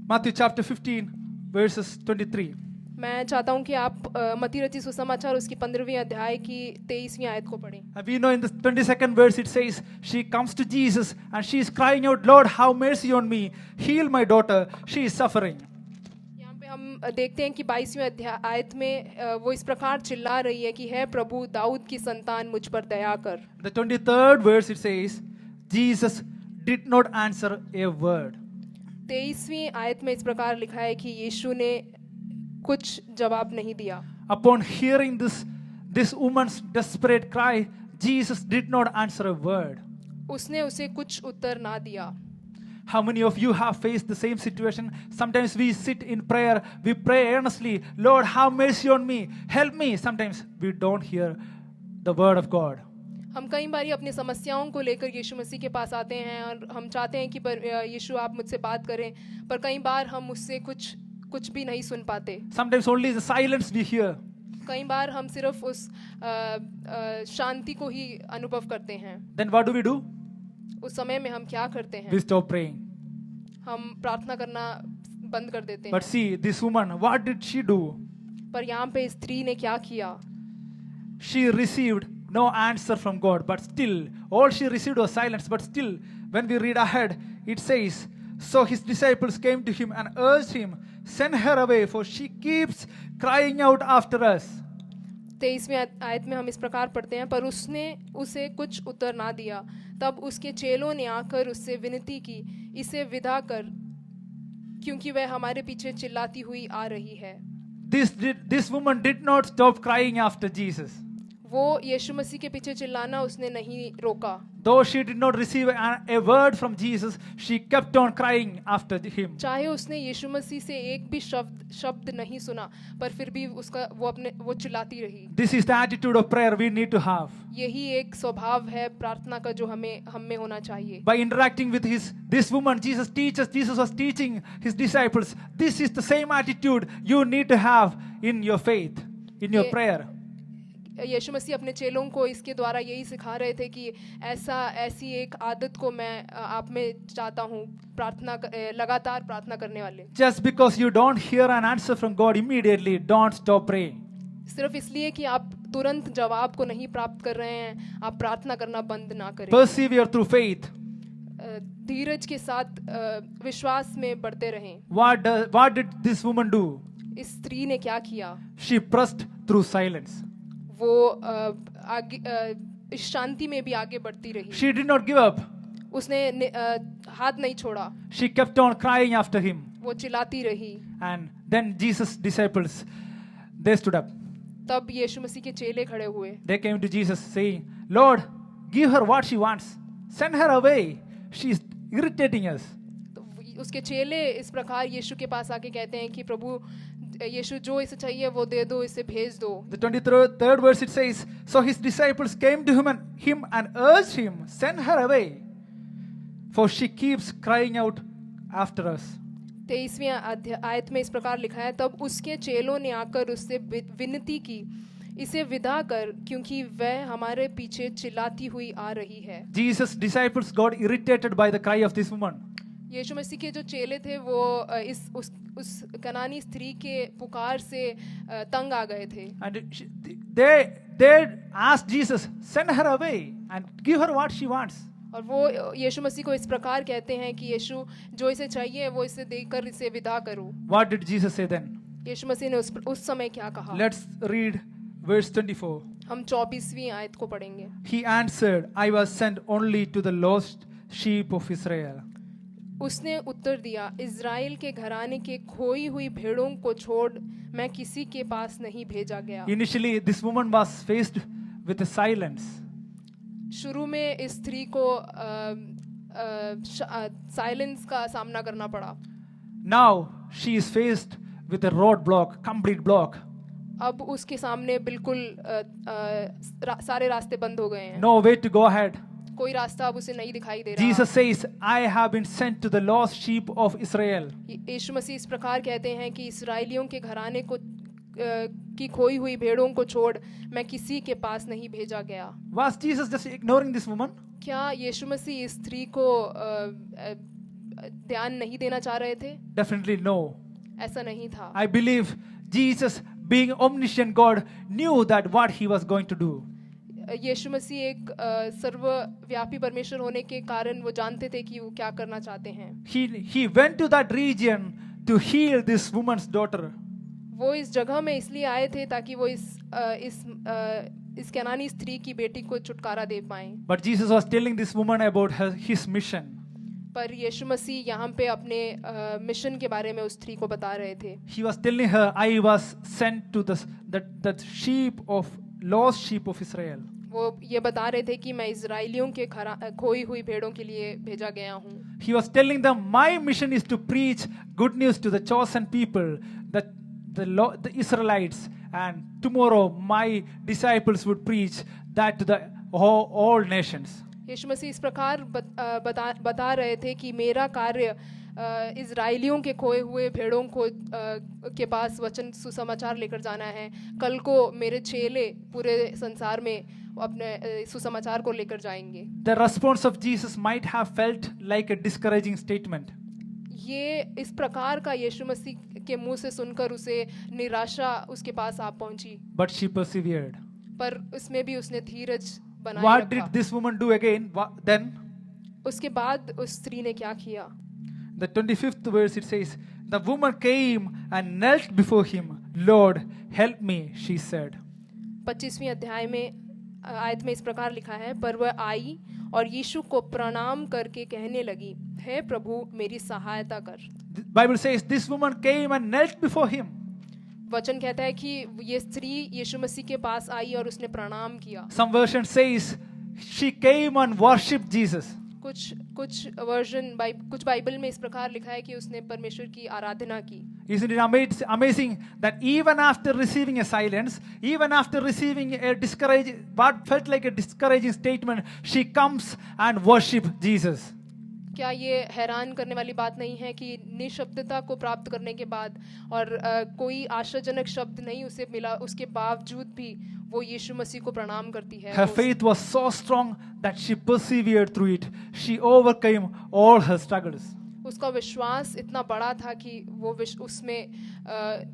Matthew chapter 15 verses 23. मैं चाहता हूँ कि आप मत्ती रचित सुसमाचार उसकी 15वीं अध्याय की 23वीं आयत को पढ़ें। We know in the 22nd verse it says, she comes to Jesus and she is crying out, Lord, have mercy on me, heal my daughter, she is suffering. यहाँ पे हम देखते हैं कि 22वीं आयत में वो इस प्रकार चिल्ला रही है कि हे प्रभु दाऊद की संतान मुझ पर दया कर। The 23rd verse it says, Jesus did not answer a word. 23वीं आयत में इस प्रकार लिखा है कि यीशु ने कुछ जवाब नहीं दिया। Upon hearing this woman's desperate cry, Jesus did not answer a word. उसने उसे कुछ उत्तर ना दिया। How many of you have faced the same situation? Sometimes we sit in prayer, we pray earnestly, Lord, have mercy on me, help me. Sometimes we don't hear the word of God. हम कई बार अपनी समस्याओं को लेकर यीशु मसीह के पास आते हैं और हम चाहते हैं कि यीशु आप मुझसे बात करें, पर कई बार हम उससे कुछ भी नहीं सुन पाते। Sometimes only the silence we hear. कई बार हम सिर्फ उस शांति को ही अनुभव करते हैं। Then what do? उस समय में हम क्या करते हैं? We stop praying. हम प्रार्थना करना बंद कर देते हैं। But see, this woman, what did she do? पर यहाँ पे स्त्री ने क्या किया? She received no answer from God, but still, all she received was silence. But still, when we read ahead, it says, so his disciples came to him and urged him, send her away, for she keeps crying out after us. 23वीं आयत में हम इस प्रकार पढ़ते हैं, पर उसने उसे कुछ उत्तर ना दिया। तब उसके चेलों ने आकर उससे विनती की, इसे विदा कर, क्योंकि वह हमारे पीछे चिल्लाती हुई आ रही है। This woman did not stop crying after Jesus. वो यीशु मसीह के पीछे चिल्लाना उसने नहीं रोका। Though she did not receive a word from Jesus, she kept on crying after him. चाहे उसने यीशु मसीह से एक भी शब्द नहीं सुना, पर फिर भी वो चिल्लाती रही। This is the attitude of prayer we need to have. यही एक स्वभाव है प्रार्थना का जो हम में होना चाहिए। By interacting with this woman, Jesus was teaching his disciples. This is the same attitude you need to have in your faith, in your prayer. यीशु मसीह अपने चेलों को इसके द्वारा यही सिखा रहे थे कि ऐसी एक आदत को मैं आप में चाहता हूँ, लगातार प्रार्थना करने वाले। Just because you don't hear an answer from God immediately, don't stop praying. सिर्फ इसलिए कि आप तुरंत जवाब को नहीं प्राप्त कर रहे हैं, आप प्रार्थना करना बंद ना करें। Persevere through faith. धीरज के साथ विश्वास में बढ़ते रहें। What did this woman do? इस स्त्री ने क्या किया? She pressed through silence. वो इस शांति में भी आगे बढ़ती रही। She did not give up. उसने हाथ नहीं छोड़ा। She kept on crying after him. वो चिल्लाती रही। And then Jesus' disciples, they stood up. तब यीशु मसीह के चेले खड़े हुए। They came to Jesus saying, Lord, give her what she wants. Send her away. She is irritating us. उसके चेले इस प्रकार यीशु के पास आके कहते हैं कि प्रभु यीशु जो इसे चाहिए वो दे दो, इसे भेज दो। The 23rd verse it says, so his disciples came to him and urged him, send her away, for she keeps crying out after us. 23वीं आयत में इस प्रकार लिखा है, तब उसके चेलों ने आकर उससे विनती की, इसे विदा कर, क्योंकि वह हमारे पीछे चिल्लाती हुई आ रही है। Jesus' disciples got irritated by the cry of this woman. यीशु मसीह के जो चेले थे वो उस कनानी स्त्री के पुकार से तंग आ गए थे। And they asked Jesus, send her away and give her what she wants. और वो यीशु मसीह को इस प्रकार कहते हैं कि यीशु जो इसे चाहिए वो इसे देकर इसे विदा करो। What did Jesus say then? यीशु मसीह ने उस समय क्या कहा? Let's read verse 24. हम 24वीं आयत को पढ़ेंगे। He answered, I was sent only to the lost sheep of Israel. उसने उत्तर दिया, इज़राइल के घराने के खोई हुई भेड़ों को छोड़ मैं किसी के पास नहीं भेजा गया। Initially, this woman was faced with a silence. शुरू में इस स्त्री को साइलेंस का सामना करना पड़ा। Now she is faced with a roadblock, complete block. अब उसके सामने बिल्कुल सारे रास्ते बंद हो गए हैं। No way to go ahead. कोई रास्ता अब उसे नहीं दिखाई दे रहा। Jesus says, I have been sent to the lost sheep of Israel. यीशु मसीह इस प्रकार कहते हैं कि इस्राएलियों के घराने को की खोई हुई भेड़ों को छोड़ मैं किसी के पास नहीं भेजा गया। Was Jesus just ignoring this woman? क्या यीशु मसीह इस स्त्री को ध्यान नहीं देना चाह रहे थे? Definitely no. ऐसा नहीं था। I believe Jesus, being omniscient God, knew that what he was going to do. यीशु मसीह एक सर्वव्यापी परमेश्वर होने के कारण वो जानते थे कि वो क्या करना चाहते हैं। He went to that region to heal this woman's daughter. वो इस जगह में इसलिए आए थे ताकि वो इस कनानी स्त्री की बेटी को छुटकारा दे पाएं। But Jesus was telling this woman about his mission. पर यीशु मसीह यहाँ पे अपने मिशन के बारे में उस स्त्री को बता रहे थे। He was telling her, I was sent to the sheep of lost sheep of Israel. वो ये बता रहे थे कि मैं इजराइलियों के खोई हुई भेड़ों के लिए भेजा गया हूँ. He was telling them, my mission is to preach good news to the chosen people, the Israelites, and tomorrow my disciples would preach that to the all nations. यीशु मसीह इस प्रकार बता रहे थे कि मेरा कार्य इजराइलियों के खोए हुए भेड़ों को के पास वचन सुसमाचार लेकर जाना है. कल को मेरे चेले पूरे संसार में अपने सुसमाचार को लेकर जाएंगे. The response of Jesus might have felt like a discouraging statement. ये इस प्रकार का यीशु मसीह के मुंह से सुनकर उसे निराशा उसके पास आ पहुंची. But she persevered. पर उसमें भी उसने धीरज बनाए What रखा. did this woman do again? Then उसके बाद उस स्त्री ने क्या किया? the 25th verse it says, the woman came and knelt before him. Lord, help me, she said. 25वीं अध्याय में आयत में इस प्रकार लिखा है, पर वह आई और यीशु को प्रणाम करके कहने लगी, हे प्रभु मेरी सहायता कर. The Bible says this woman came and knelt before him. वचन कहता है कि ये स्त्री यीशु मसीह के पास आई और उसने प्रणाम किया. Some version says she came and worshipped Jesus. कुछ वर्जन कुछ बाइबल में इस प्रकार लिखा है कि उसने परमेश्वर की आराधना की. Isn't it amazing that even after receiving a silence, even after receiving a what felt like a discouraging statement, she comes and worships Jesus. क्या ये हैरान करने वाली बात नहीं है कि निशब्दता को प्राप्त करने के बाद और कोई आशाजनक शब्द नहीं उसे मिला, उसके बावजूद भी वो यीशु मसीह को प्रणाम करती है. Her faith was so strong that she persevered through it. She overcame all her struggles. उसका विश्वास इतना बड़ा था कि वो उसमें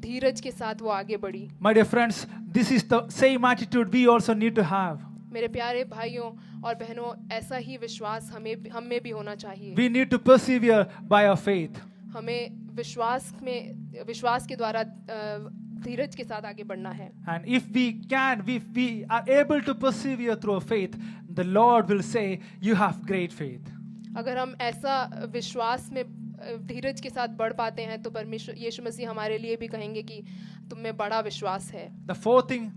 धीरज के साथ वो आगे बढ़ी. My dear friends, this is the same attitude we also need to have. मेरे प्यारे भाइयों और बहनों, ऐसा ही विश्वास हम में भी होना चाहिए. We need to persevere by our faith. हमें विश्वास के द्वारा धीरज के साथ आगे बढ़ना है. And if we are able to persevere through our faith, the Lord will say, you have great faith. अगर हम ऐसा विश्वास में धीरज के साथ बढ़ पाते हैं तो परमेश्वर यीशु मसीह हमारे लिए भी कहेंगे कि तुम में बड़ा विश्वास है. The fourth thing,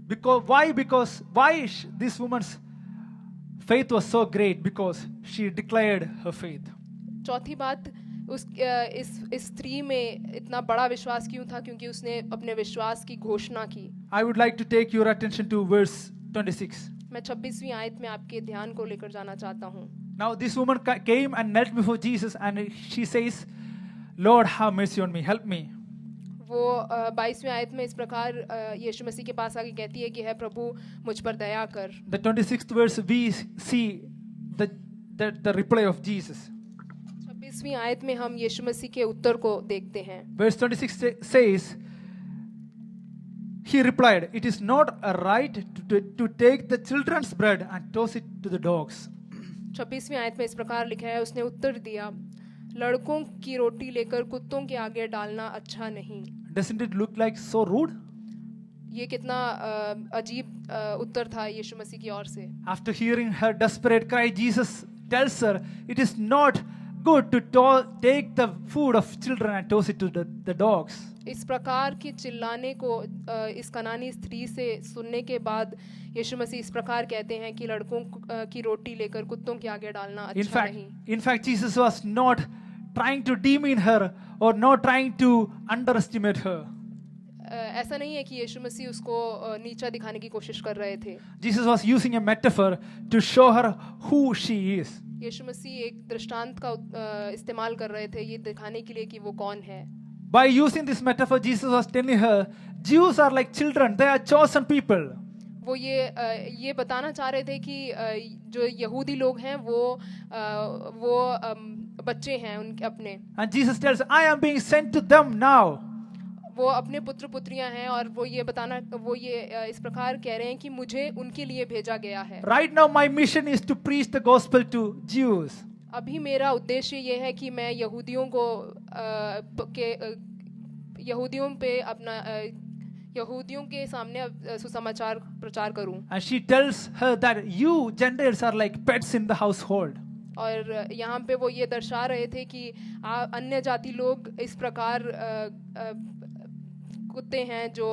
why this woman's faith was so great? Because she declared her faith. चौथी बात, इस स्त्री में इतना बड़ा विश्वास क्यों था? क्योंकि उसने अपने विश्वास की घोषणा की. I would like to take your attention to verse 26. मैं 26वीं आयत में आपके ध्यान को लेकर जाना चाहता हूँ. Now this woman came and knelt before Jesus and she says, Lord, have mercy on me, help me. वो 22वीं आयत में इस प्रकार यीशु मसीह के पास आके कहती है कि हे प्रभु मुझ पर दया कर. The 26th verse we see the reply of Jesus. 26वीं आयत में हम यीशु मसीह के उत्तर को देखते हैं. Verse 26 says, he replied, it is not right to take the children's bread and toss it to the dogs. 26वीं आयत में इस प्रकार लिखा है, उसने उत्तर दिया, लड़कों की रोटी लेकर कुत्तों के आगे डालना अच्छा नहीं. Doesn't it look like so rude? ये कितना अजीब उत्तर था यीशु मसीह की ओर से. After hearing her desperate cry, Jesus tells her, it is not good to take the food of children and toss it to the dogs. इस प्रकार की चिल्लाने को इस कनानी स्त्री से सुनने के बाद यीशु मसीह इस प्रकार कहते हैं कि लड़कों की रोटी लेकर कुत्तों के आगे डालना अच्छा नहीं. In fact, Jesus was not trying to demean her or not trying to underestimate her. ऐसा नहीं है कि यीशु मसीह उसको नीचा दिखाने की कोशिश कर रहे थे. Jesus was using a metaphor to show her who she is. यीशु मसीह एक दृष्टांत का इस्तेमाल कर रहे थे ये दिखाने के लिए कि वो कौन है. By using this metaphor, Jesus was telling her, Jews are like children; they are chosen people. वो ये बताना चाह रहे थे कि जो यहूदी लोग हैं वो बच्चे हैं उनके अपने. And Jesus tells, I am being sent to them now. वो अपने पुत्र पुत्रियां हैं और वो ये इस प्रकार कह रहे हैं कि मुझे उनके लिए भेजा गया है. Right now, my mission is to preach the gospel to Jews. अभी मेरा उद्देश्य ये है कि मैं यहूदियों के सामने सुसमाचार प्रचार करूं. And she tells her that you Gentiles are like pets in the household. और यहाँ पे वो ये दर्शा रहे थे कि अन्य जाति लोग इस प्रकार कुत्ते हैं जो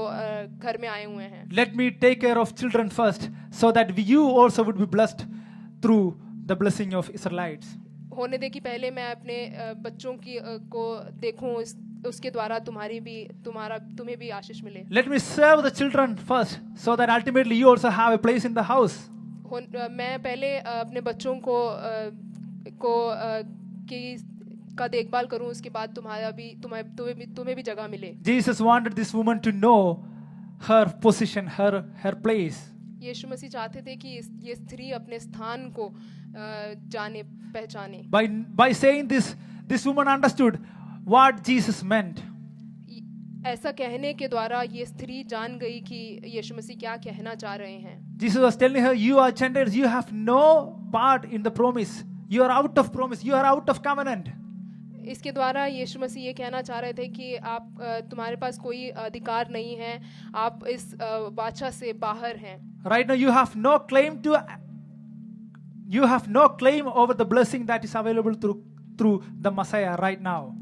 घर में आए हुए हैं। Let me take care of children first, so that you also would be blessed through the blessing of Israelites. होने दे कि पहले मैं अपने बच्चों की को देखूं, उसके द्वारा तुम्हें भी आशीष मिले। Let me serve the children first, so that ultimately you also have a place in the house. मैं पहले अपने बच्चों का देखभाल करूं, उसके बाद तुम्हें भी जगह मिले। Jesus wanted this woman to know her position, her place. यीशु मसीह चाहते थे कि ये स्त्री अपने स्थान को जाने पहचाने। By saying this, this woman understood what Jesus meant. ऐसा कहने के द्वारा ये स्त्री जान गई कि यीशु मसीह क्या कहना चाह रहे हैं। Jesus was telling her, you are Gentiles, you have no part in the promise. You are out of promise. You are out of covenant. इसके द्वारा यीशु मसीह ये कहना चाह रहे थे कि आप तुम्हारे पास कोई अधिकार नहीं है, आप इस वाचा से बाहर हैं। Right now you have no claim over the blessing that is available through the Messiah right now.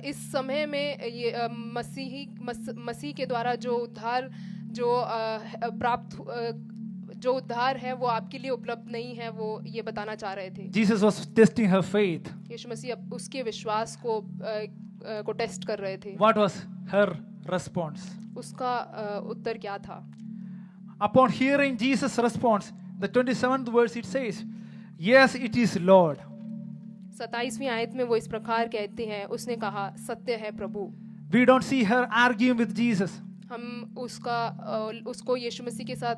इस समय में ये मसीह के द्वारा जो उद्धार है वो आपके लिए उपलब्ध नहीं है, वो ये बताना चाह रहे थे। Jesus was testing her faith. यीशु मसीह उसके विश्वास को टेस्ट कर रहे थे। What was her response? उसका उत्तर क्या था? Upon hearing Jesus' response, the 27th verse it says, "Yes, it is Lord." 27वीं आयत में वो इस प्रकार कहते हैं, उसने कहा सत्य है प्रभु। We don't see her arguing with Jesus. हम उसको यीशु मसीह के साथ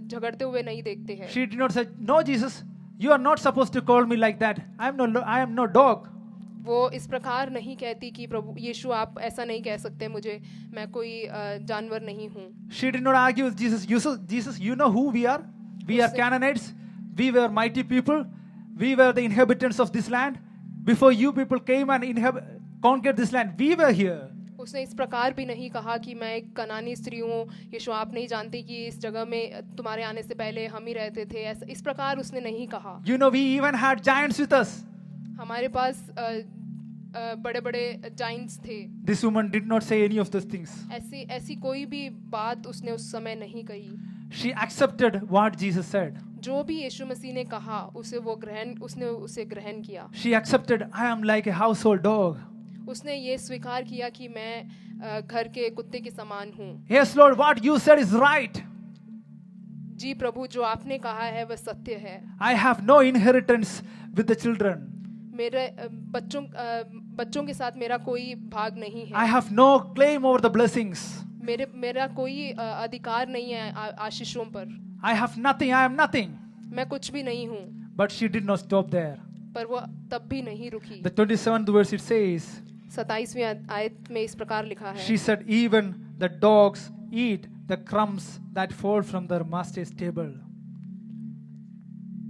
झगड़ते हुए नहीं देखते हैं। She did not say, "No, Jesus, you are not supposed to call me like that. I am no dog." वो इस प्रकार नहीं कहती कि प्रभु यीशु आप ऐसा नहीं कह सकते मुझे, मैं कोई जानवर नहीं हूँ। She did not argue with Jesus. Jesus, you know who we are? We are Canaanites. We were mighty people. We were the inhabitants of this land. Before you people came and conquered this land, we were here. उसने इस प्रकार भी नहीं कहा कि मैं एक कनानी स्त्री हूँ, यीशु आप नहीं जानते कि इस जगह में तुम्हारे आने से पहले हम ही रहते थे, ऐसा इस प्रकार उसने नहीं कहा। You know, we even had giants with us. हमारे पास बड़े-बड़े जाइंट्स थे। This woman did not say any of those things. ऐसी कोई भी बात उसने उस समय नहीं कही। She accepted what Jesus said. जो भी यीशु मसीह ने कहा उसने उसे ग्रहण किया। She accepted, I am like a household dog. उसने ये स्वीकार किया कि मैं घर के कुत्ते के समान हूँ। Yes, Lord, what you said is right. जी प्रभु, जो आपने कहा है वह सत्य है। I have no inheritance with the children. मेरे बच्चों के साथ मेरा कोई भाग नहीं है। I have no claim over the blessings. मेरा कोई अधिकार नहीं है आशीषों पर। I have nothing. I am nothing. मैं कुछ भी नहीं हूँ। But she did not stop there. पर वो तब भी नहीं रुकी। The 27th verse it says, 27वीं आयत में इस प्रकार लिखा है। She said, even the dogs eat the crumbs that fall from their master's table.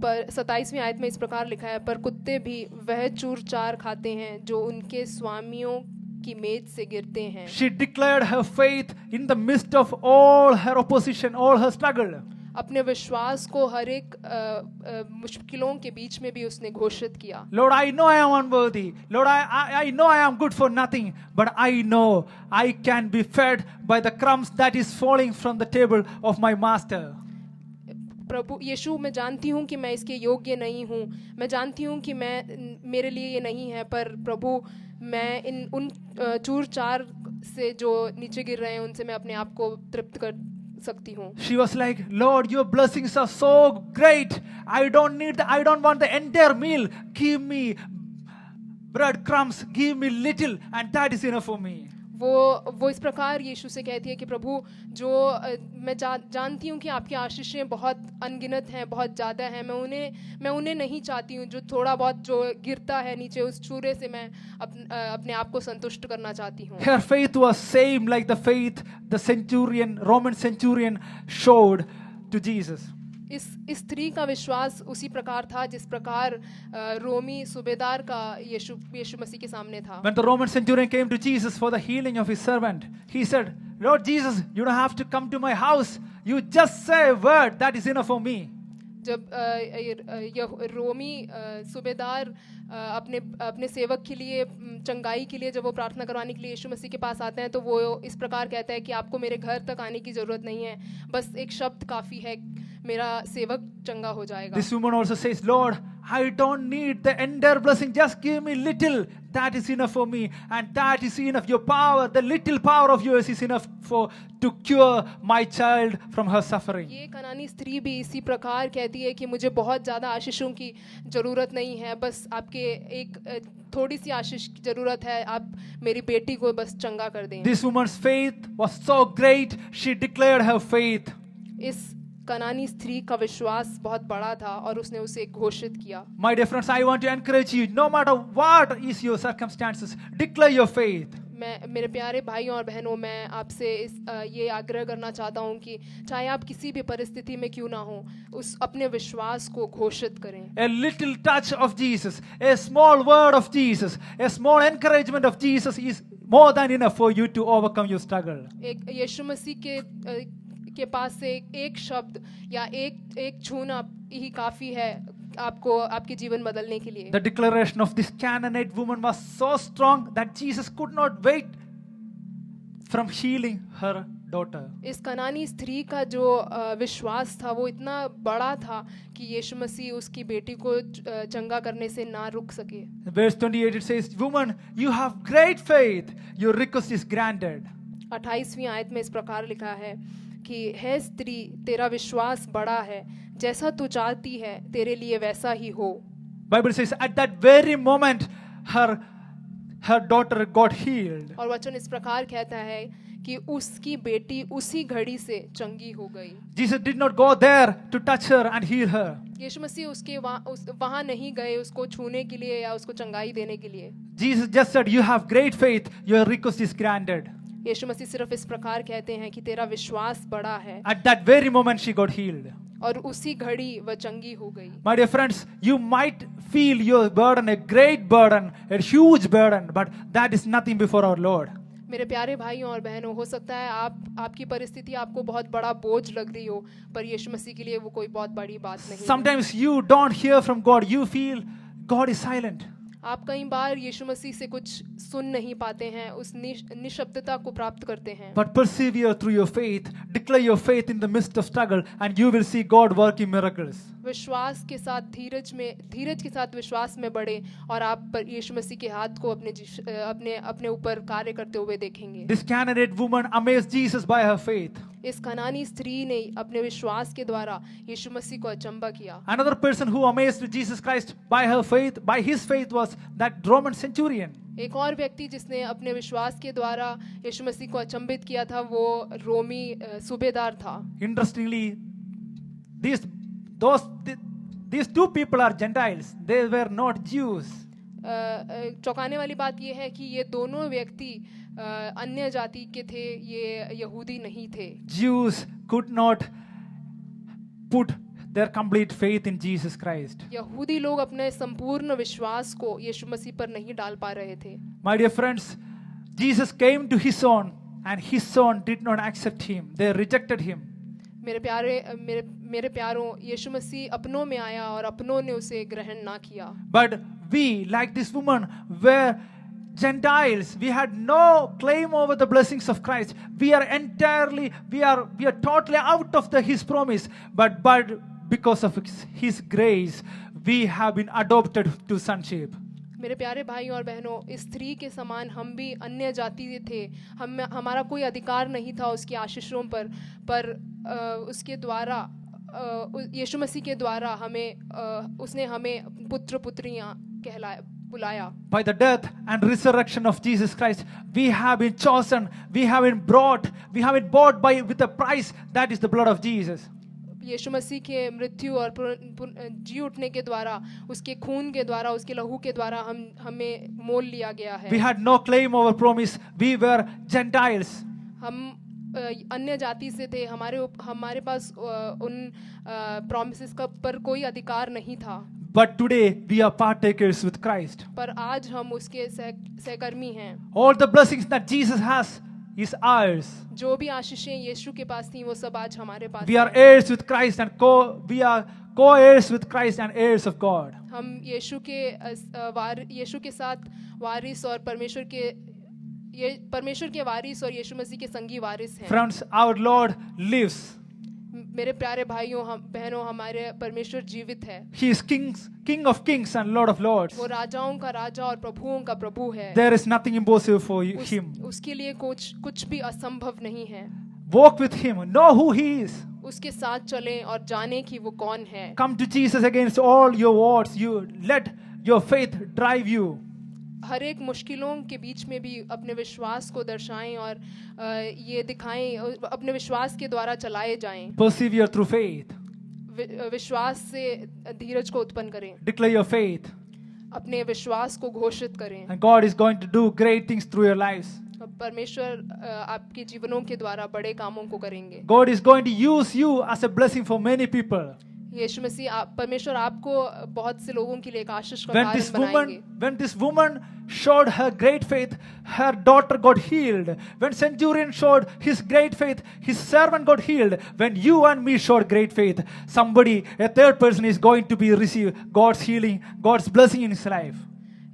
पर 27वीं आयत में इस प्रकार लिखा है, पर कुत्ते भी वह चूर चार खाते हैं जो उनके स्वामियों की मेज से गिरते हैं। She declared her faith in the midst of all her opposition, all her struggle. अपने विश्वास को हर एक मुश्किलों के बीच में भी उसने घोषित किया। Lord, I know I am unworthy. Lord, I know I am good for nothing. But I know I can be fed by the crumbs that is falling from the table of my master. प्रभु यीशु, मैं जानती हूँ कि मैं इसके योग्य नहीं हूँ, मैं जानती हूँ कि मेरे लिए ये नहीं है, पर प्रभु मैं उन चूर चार से जो नीचे गिर रहे हैं उनसे मैं अपने आप को तृप्त कर सकती हूँ। She was like, Lord, your blessings are so great. I don't want the entire meal. Give me bread crumbs, give me little, and that is enough for me. वो इस प्रकार यीशु से कहती है कि प्रभु, जो मैं जानती हूँ कि आपकी आशीषें बहुत अनगिनत हैं, बहुत ज़्यादा हैं, मैं उन्हें नहीं चाहती हूँ, जो थोड़ा बहुत जो गिरता है नीचे उस चूरे से मैं अपने आप को संतुष्ट करना चाहती हूँ। Her faith was same like the faith the Roman centurion showed to Jesus. इस स्त्री का विश्वास उसी प्रकार था जिस प्रकार रोमी सूबेदार का यीशु मसीह के सामने था। When the Roman centurion came to Jesus for the healing of his servant, he said, Lord Jesus, you don't have to come to my house. You just say a word, that is enough for me. जब रोमी सूबेदार अपने सेवक के लिए चंगाई के लिए जब वो प्रार्थना करवाने के लिए यीशु मसीह के पास आते हैं तो वो इस प्रकार कहता है कि आपको मेरे घर तक आने की ज़रूरत नहीं है, बस एक शब्द काफ़ी है, मेरा सेवक चंगा हो जाएगा। This woman also says, Lord, I don't need the entire blessing. Just give me little. That is enough for me. And that is enough. Your power, the little power of yours is enough to cure my child from her suffering. ये कनानी स्त्री भी इसी प्रकार कहती है कि मुझे बहुत ज़्यादा आशीषों की ज़रूरत नहीं है, बस आपके एक थोड़ी सी आशीष की ज़रूरत है, आप मेरी बेटी को बस चंगा कर दें। This woman's faith was so great. She declared her faith. इस कनानी स्त्री का विश्वास बहुत बड़ा था और उसने उसे घोषित किया। My dear friends, I want to encourage you, no matter what is your circumstances, declare your faith. मैं मेरे प्यारे भाइयों और बहनों, मैं आपसे ये आग्रह करना चाहता हूँ कि चाहे आप किसी भी परिस्थिति में क्यों ना हो, उस अपने विश्वास को घोषित करें। A little touch of Jesus, a small word of Jesus, a small encouragement of Jesus is more than enough for you to overcome your struggle. एक यीशु मसीह के पास से एक शब्द या एक छूना ही काफी है आपको आपके जीवन बदलने के लिए। The declaration of this Canaanite woman was so strong that Jesus could not wait from healing her daughter. इस कनानी स्त्री का जो विश्वास था वो इतना बड़ा था कि यीशु मसीह उसकी बेटी को चंगा करने से ना रुक सके। Verse 28 it says, "Woman, you have great faith. Your request is granted." 28वीं आयत में इस प्रकार लिखा है कि हे स्त्री, तेरा विश्वास बड़ा है, जैसा तू चाहती है तेरे लिए वैसा ही हो। Bible says at that very moment her daughter got healed. और वचन इस प्रकार कहता है कि उसकी बेटी उसी घड़ी से चंगी हो गई। Jesus did not go there to touch her and heal her. यीशु मसीह उसके वहां नहीं गए उसको छूने के लिए या उसको चंगाई देने के लिए। Jesus just said, "You have great faith. Your request is granted." यीशु मसीह सिर्फ इस प्रकार कहते हैं कि तेरा विश्वास बड़ा है। At that very moment she got healed. और उसी घड़ी वह चंगी हो गई। My dear friends, you might feel your burden a great burden, a huge burden, but that is nothing before our Lord. मेरे प्यारे भाइयों और बहनों, हो सकता है आपकी परिस्थिति आपको बहुत बड़ा बोझ लग रही हो, पर यीशु मसीह के लिए वो कोई बहुत बड़ी बात नहीं है। Sometimes you don't hear from God. You feel God is silent. आप कई बार यीशु मसीह से कुछ सुन नहीं पाते हैं, उस निशब्दता को प्राप्त करते हैं। But persevere through your faith. Declare your faith in the midst of struggle, and you will see God working miracles. विश्वास के साथ धीरज के साथ विश्वास में बढ़े और आप यीशु मसीह के हाथ को अपने ऊपर कार्य करते हुए देखेंगे। This Canaanite woman amazed Jesus by her faith. इस कनानी स्त्री ने अपने विश्वास के द्वारा यीशु मसीह को अचंबा किया। Another person who amazed Jesus Christ by his faith was that Roman centurion. एक और व्यक्ति जिसने अपने विश्वास के द्वारा यीशु मसीह को अचंबित किया था वो रोमी सूबेदार था। Interestingly, these two people are Gentiles. They were not Jews. चौंकाने वाली बात यह है कि ये दोनों व्यक्ति अन्य जाति के थे, ये यहूदी नहीं थे। Jews could not put their complete faith in Jesus Christ. यहूदी लोग अपने संपूर्ण विश्वास को यीशु मसीह पर नहीं डाल पा रहे थे। My dear friends, Jesus came to his own and his own did not accept him. They rejected him. मेरे प्यारों, यीशु मसीह अपनों में आया और अपनों ने उसे ग्रहण ना किया। But we, like this woman, were Gentiles. We had no claim over the blessings of Christ. We are totally out of his promise. But because of his grace, we have been adopted to sonship. मेरे प्यारे भाइयों और बहनों, इस स्त्री के समान हम भी अन्य जाति थे। हमारा कोई अधिकार नहीं था उसकी आशीषों पर उसके द्वारा यीशु मसीह के द्वारा उसने हमें पुत्र पुत्रियां बुलाया। By the death and resurrection of Jesus Christ, we have been chosen, we have been bought with a price, that is the blood of Jesus. यीशु मसीह के मृत्यु और जी उठने के द्वारा, उसके खून के द्वारा, उसके लहू के द्वारा हमें मोल लिया गया है। We had no claim over promise. We were Gentiles. हम अन्य जाति से थे, हमारे पास उन प्रॉमिसेस पर कोई अधिकार नहीं था। But today we are partakers with Christ. पर आज हम उसके सहकर्मी हैं। All the blessings that Jesus has is ours. जो भी आशीषें यीशु के पास थी वो सब आज हमारे पास। We are heirs with Christ and we are co-heirs with Christ and heirs of God. हम यीशु के साथ वारिस और परमेश्वर के वारिस और यीशु मसीह के संगी वारिस हैं. Friends, our Lord lives. मेरे प्यारे भाइयों बहनों, हमारे परमेश्वर जीवित है. He is King of kings and Lord of lords. वो राजाओं का राजा और प्रभुओं का प्रभु है. There is nothing impossible for him. उसके लिए कुछ भी असंभव नहीं है. Walk with him, know who he is. उसके साथ चलें और जानें कि वो कौन है. Come to Jesus against all your odds. You let your faith drive you. हर एक मुश्किलों के बीच में भी अपने विश्वास को दर्शाएं और ये दिखाएं, अपने विश्वास के द्वारा चलाए जाएं. Persevere through faith. विश्वास से धीरज को उत्पन्न करें. Declare your faith. अपने विश्वास को घोषित करें. And God is going to do great things through your lives. परमेश्वर आपके जीवनों के द्वारा बड़े कामों को करेंगे. God is going to use you as a blessing for many people. यीशु मसीह परमेश्वर आपको बहुत से लोगों के लिए एक आशीष का कारण बनाएंगे. When this woman showed her great faith, her daughter got healed. When centurion showed his great faith, his servant got healed. When you and me showed great faith, a third person is going to be receive God's healing, God's blessing in his life.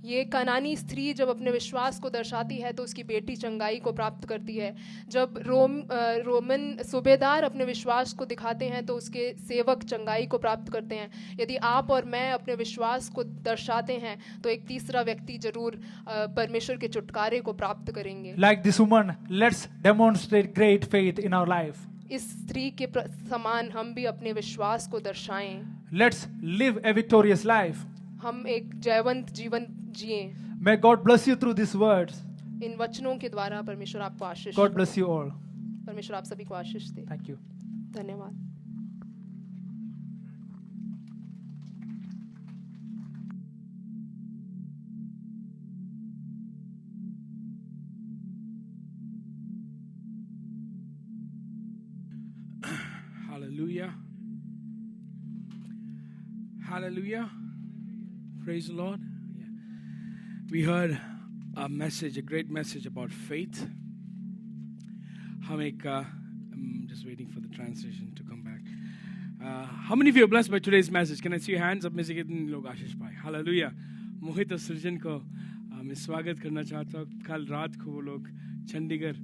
ये कनानी स्त्री जब अपने विश्वास को दर्शाती है तो उसकी बेटी चंगाई को प्राप्त करती है. जब रोमन सूबेदार अपने विश्वास को दिखाते हैं तो उसके सेवक चंगाई को प्राप्त करते हैं. यदि आप और मैं अपने विश्वास को दर्शाते हैं तो एक तीसरा व्यक्ति जरूर परमेश्वर के छुटकारे को प्राप्त करेंगे. Like this woman, let's demonstrate great faith in our life. इस स्त्री के समान हम भी अपने विश्वास को दर्शाएं. Let's live a victorious life. हम एक जयवंत जीवन जिएं. May God bless you through these words. इन वचनों के द्वारा परमेश्वर आपको आशीष. God bless you all. परमेश्वर आप सभी को आशीष दे. Thank you. धन्यवाद. Hallelujah. Hallelujah. Praise the Lord. Yeah. We heard a message, a great message about faith. I'm just waiting for the translation to come back. How many of you are blessed by today's message? Can I see your hands up? में से कितने लोग आशीष पाए? Hallelujah. मोहित और सृजन को मैं स्वागत करना चाहता हूँ. कल रात को वो लोग चंडीगढ़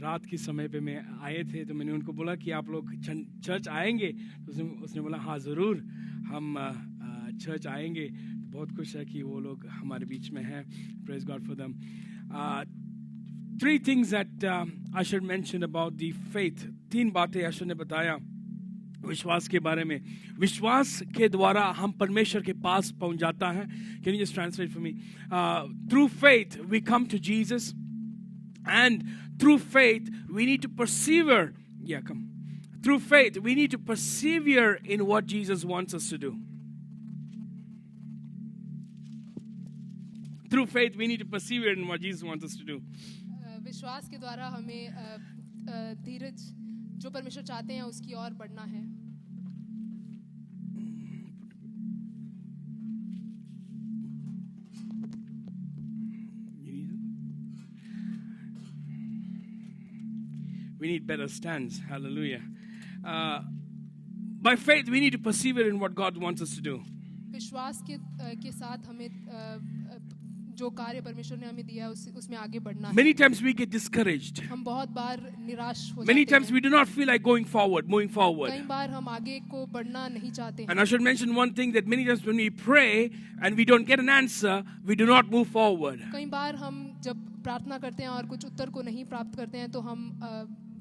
रात के समय पे मैं आए थे तो मैंने उनको बोला कि आप लोग चर्च आएंगे. तो उसने बोला हाँ ज़रूर हम चर्च आएंगे. बहुत खुश है कि वो लोग हमारे बीच में हैं. Praise God for them. Three things that I should mention about the faith. 3 बातें आशा ने बताया विश्वास के बारे में. विश्वास के द्वारा हम परमेश्वर के पास पहुंच जाता है. Can you just translate for me? Through faith we come to Jesus, and through faith we need to persevere. Yeah, come. Through faith we need to persevere in what Jesus wants us to do. Through faith we need to persevere in what Jesus wants us to do. विश्वास के द्वारा हमें धीरज जो परमेश्वर चाहते हैं उसकी ओर बढ़ना है. We need better stands. Hallelujah. By faith we need to persevere in what God wants us to do. विश्वास के साथ हमें जो कार्य परमेश्वर ने हमें दिया है उसमें आगे बढ़ना है. Many times we get discouraged. हम बहुत बार निराश हो जाते हैं. Many times we do not feel like moving forward. कई बार हम आगे को बढ़ना नहीं चाहते हैं. And I should mention one thing, that many times when we pray and we don't get an answer, we do not move forward. कई बार हम जब प्रार्थना करते हैं और कुछ उत्तर को नहीं प्राप्त करते हैं तो हम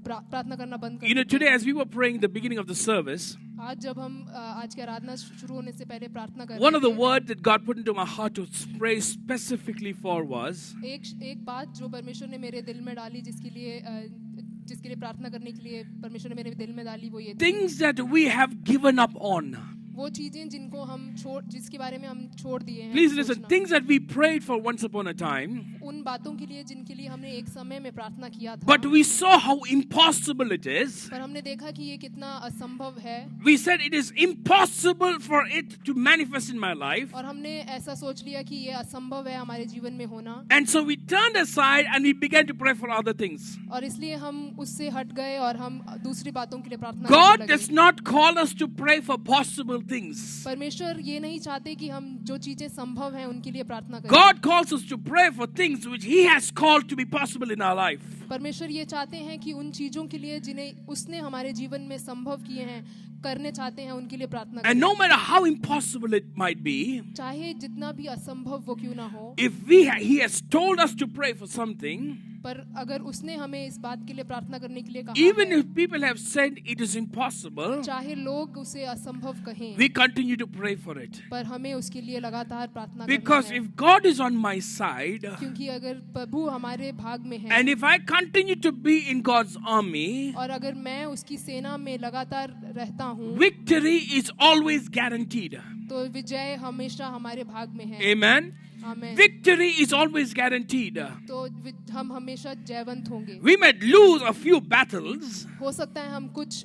प्रार्थना करना बंद कर देते हैं. Today as we were praying the beginning of the service, आज जब हम आज की आराधना शुरू होने से पहले प्रार्थना कर रहे थे, one of the words that God put into my heart to pray specifically for was, एक बात जो परमेश्वर ने मेरे दिल में डाली जिसके लिए प्रार्थना करने के लिए परमेश्वर ने मेरे दिल में डाली वो ये things that we have given up on. वो चीजें जिनको हम जिसके बारे में हम छोड़ दिए हैं. Please listen, things that we prayed for once upon a time, उन बातों के लिए जिनके लिए हमने एक समय में प्रार्थना किया था, but we saw how impossible it is. पर हमने देखा कि ये कितना असंभव है, We said it is impossible for it to manifest in my life. और हमने ऐसा सोच लिया कि ये असंभव है हमारे जीवन में होना, And so we turned aside and we began to pray for other things. और इसलिए हम उससे हट गए और हम दूसरी बातों के लिए प्रार्थना God करने does लगे। not call us to pray for possible things. परमेश्वर ये नहीं चाहते कि हम जो चीजें संभव हैं उनके लिए प्रार्थना करें। God calls us to pray for things which He has called to be possible in our life. परमेश्वर ये चाहते हैं कि उन चीजों के लिए जिन्हें उसने हमारे जीवन में संभव किए हैं, करने चाहते हैं, उनके लिए प्रार्थना And करें। no matter how impossible it might be, चाहे जितना भी असंभव वो क्यों ना हो, if He has told us to pray for something, पर अगर उसने हमें इस बात के लिए प्रार्थना करने के लिए कहा even है, if people have said it is impossible, चाहे लोग उसे असंभव कहें, we continue to pray for it. पर हमें उसके लिए लगातार प्रार्थना Because करना है। if God is on my side, क्योंकि अगर प्रभु हमारे भाग में है, and if I continue to be in God's army, और अगर मैं उसकी सेना में लगातार रहता हूँ, victory is always guaranteed. तो विजय हमेशा हमारे भाग में है। Amen. आमीन। Victory is always guaranteed. तो हम हमेशा जयवंत होंगे। We might lose a few battles, हो सकता है हम कुछ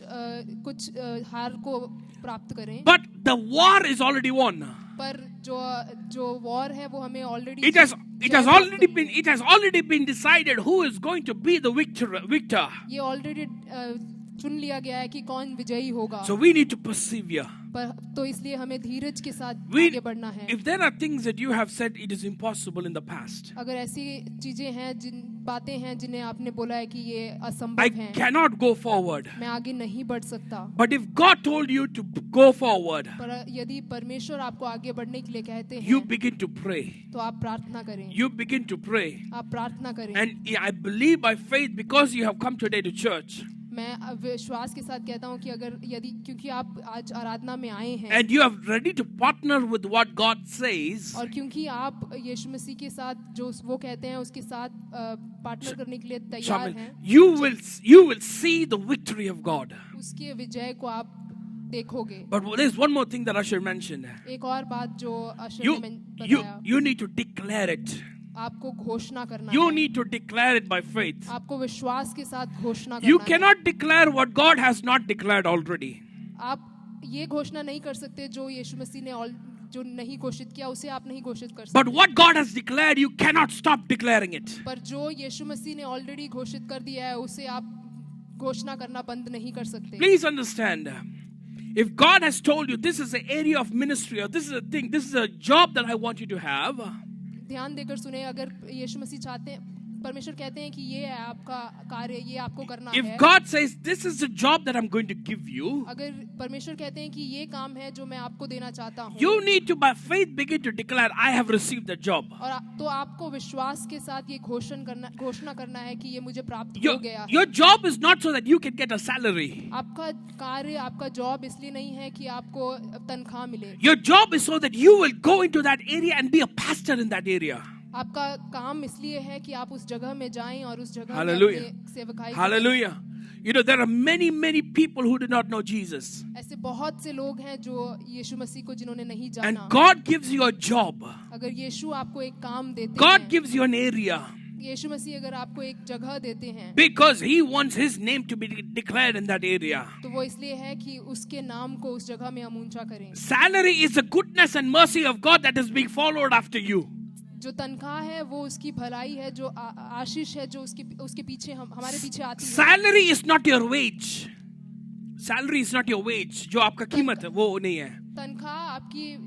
हार को प्राप्त करें, but the war is already won. पर जो वॉर है वो हमें already It has already been decided who is going to be the victor. ये ऑलरेडी चुन लिया गया है कि कौन विजयी होगा। So we need to persevere. तो इसलिए हमें धीरज के साथ आगे बढ़ना है। If there are things that you have said it is impossible in the past, अगर ऐसी चीजें हैं, बातें हैं जिन्हें आपने बोला है कि ये I असंभव हैं, cannot go forward. मैं आगे नहीं बढ़ सकता, But if God told you to go forward, पर यदि परमेश्वर आपको आगे बढ़ने के लिए कहते you हैं, begin to pray. तो आप प्रार्थना करें। You begin to pray. आप प्रार्थना करें। And I believe by faith, because you have come today to church, मैं विश्वास के साथ कहता हूँ कि क्योंकि आप आज आराधना में आए हैं, and you are ready to partner with what God says, और क्योंकि आप यीशु मसीह के साथ जो वो कहते हैं उसके साथ पार्टनर करने के लिए तैयार हैं, you will see the victory of God. उसके विजय को आप देखोगे। But there's one more thing that Usher mentioned. एक और बात जो अशर ने बताया, You need to declare it. आपको घोषणा करना You है। need to declare it by faith. आपको विश्वास के साथ घोषणा You करना है। cannot declare what God has not declared already. आप ये घोषणा नहीं कर सकते जो यीशु मसीह ने जो नहीं घोषित किया उसे आप नहीं घोषित कर सकते। But what God has declared, you cannot stop declaring it. पर जो यीशु मसीह ने ऑलरेडी घोषित कर दिया है उसे आप घोषणा करना बंद नहीं कर सकते। Please understand, if God has told you this is an area of ministry, or this is a thing, this is a job that I want you to have, ध्यान देकर सुने, अगर यीशु मसीह चाहते हैं, परमेश्वर कहते हैं कि ये है आपका कार्य, ये आपको करना if है। God says this is the job that I'm going to give you, अगर परमेश्वर कहते हैं कि ये काम है जो मैं आपको देना चाहता हूँ, you need to by faith begin to declare, I have received the job. और तो आपको विश्वास के साथ ये घोषणा करना है कि ये मुझे प्राप्त हो गया है। Your job is not so that you can get a salary. आपका कार्य, आपका जॉब इसलिए नहीं है कि आपको तनख्वाह मिले। Your job is so that you will go into that area and be a pastor in that area. आपका काम इसलिए है कि आप उस जगह में जाएं और उस जगह में Hallelujah. अपनी सेवकाई करें। Hallelujah. You know, there are many people who do not know Jesus. ऐसे बहुत से लोग हैं जो यीशु मसीह को जिन्होंने नहीं जाना। And God gives you a job. अगर यीशु आपको एक काम देते God हैं, gives you an area. यीशु मसीह अगर आपको एक जगह देते हैं, Because He wants His name to be declared in that area. तो वो इसलिए है कि उसके नाम को उस जगह में हम ऊंचा करें। Salary is the goodness and mercy of God that is being followed after you. जो तनख्वाह है वो उसकी भलाई है, जो आशीष है जो उसके पीछे हमारे पीछे आती है। Salary is not your wage. Salary is not your wage. जो आपका कीमत है वो नहीं है. तनख्वाह आपकी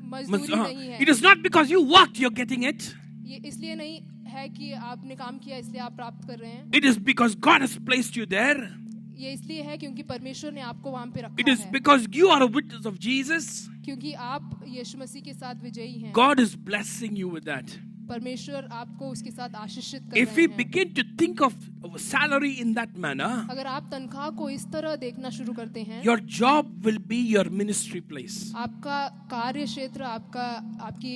मजदूरी नहीं है। It is not because you worked you're getting it. ये इसलिए नहीं है कि आपने काम किया इसलिए आप प्राप्त कर रहे हैं। It is because God has placed you there. ये इसलिए है क्योंकि परमेश्वर ने आपको वहाँ पे रखा It is है। because you are a witness of Jesus. क्योंकि आप यीशु मसीह के साथ विजयी हैं। God is blessing you with that. परमेश्वर आपको उसके साथ आशीषित कर If रहे we हैं। begin to think of salary in that manner, अगर आप तनख्वाह को इस तरह देखना शुरू करते हैं, your job will be your ministry place. आपका कार्य क्षेत्र आपकी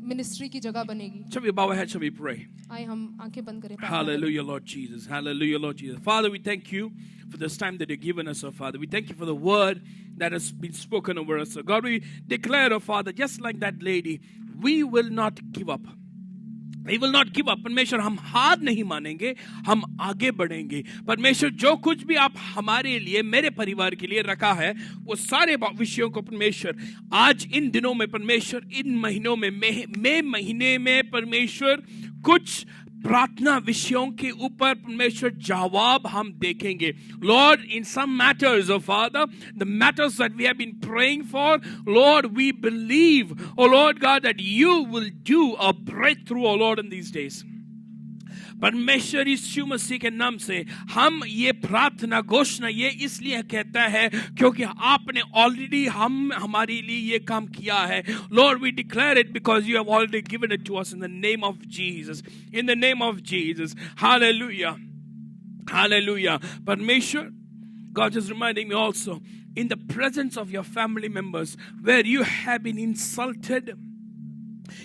मिनिस्ट्री की जगह बनेगी। Shall we bow our heads? Shall we pray? आइए हम आंखें बंद करें। प्रार्थना करें। Hallelujah, Lord Jesus. Hallelujah, Lord Jesus. Father, we thank you for this time that you've given us, oh Father. We thank you for the word that has been spoken over us. Oh God, we declare, oh Father, just like that lady, we will not give up. We will not give up. परमेश्वर हम हार नहीं मानेंगे, हम आगे बढ़ेंगे. परमेश्वर जो कुछ भी आप हमारे लिए, मेरे परिवार के लिए रखा है, वो सारे विषयों को परमेश्वर आज इन दिनों में, परमेश्वर इन महीनों में, मई महीने में परमेश्वर कुछ प्रार्थना विषयों के ऊपर परमेश्वर जवाब हम देखेंगे. Lord, in some matters, oh Father, the matters that we have been praying for, Lord, we believe, oh Lord God, that you will do a breakthrough, oh Lord, in these days. परमेश्वर यीशु मसीह के नाम से हम ये प्रार्थना घोषणा ये इसलिए कहता है क्योंकि आपने ऑलरेडी हमारे लिए ये काम किया है. Lord, we declare it because you have already given it to us in the name of Jesus. In the name of Jesus. Hallelujah. Hallelujah. परमेश्वर, God is reminding me also, in the presence of your family members where you have been insulted,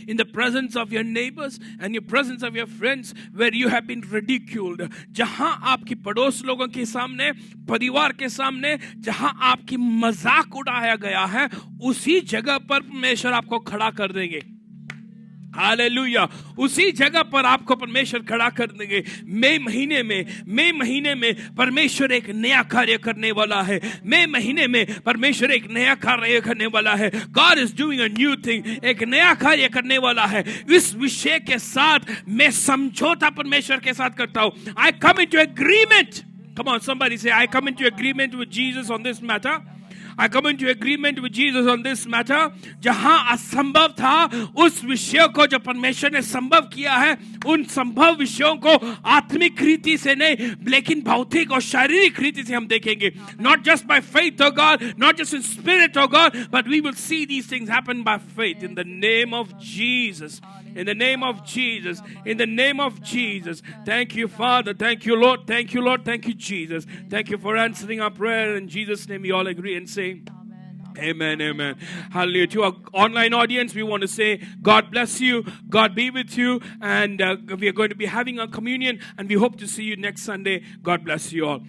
in the presence of your neighbors and your presence of your friends where you have been ridiculed, जहां आपकी पड़ोस लोगों के सामने, परिवार के सामने, जहां आपकी मजाक उड़ाया गया है, उसी जगह पर परमेश्वर आपको खड़ा कर देंगे. हालेलुया. उसी जगह पर आपको परमेश्वर खड़ा कर देंगे. मई महीने में परमेश्वर एक नया कार्य करने वाला है. मई महीने में परमेश्वर एक नया कार्य करने वाला है. God is doing a new thing. एक नया कार्य करने वाला है. इस विषय के साथ मैं समझौता परमेश्वर के साथ करता हूं. I come into agreement. Come on, somebody say, I come into agreement with Jesus on this matter. I come into agreement with Jesus on this matter. जहां असंभव था, उस विषय को जो परमेश्वर ने संभव किया है, उन संभव विषयों को आत्मिक रीति से नहीं, लेकिन भौतिक और शारीरिक रीति से हम देखेंगे. Not just by faith, oh God, not just in spirit, oh God, but we will see these things happen by faith in the name of Jesus. In the name of Jesus. In the name of Jesus. Thank you, Father. Thank you, Lord. Thank you, Lord. Thank you, Jesus. Thank you for answering our prayer. In Jesus' name, we all agree and say, Amen, amen. Hallelujah. To our online audience, we want to say, God bless you. God be with you. And we are going to be having a communion. And we hope to see you next Sunday. God bless you all.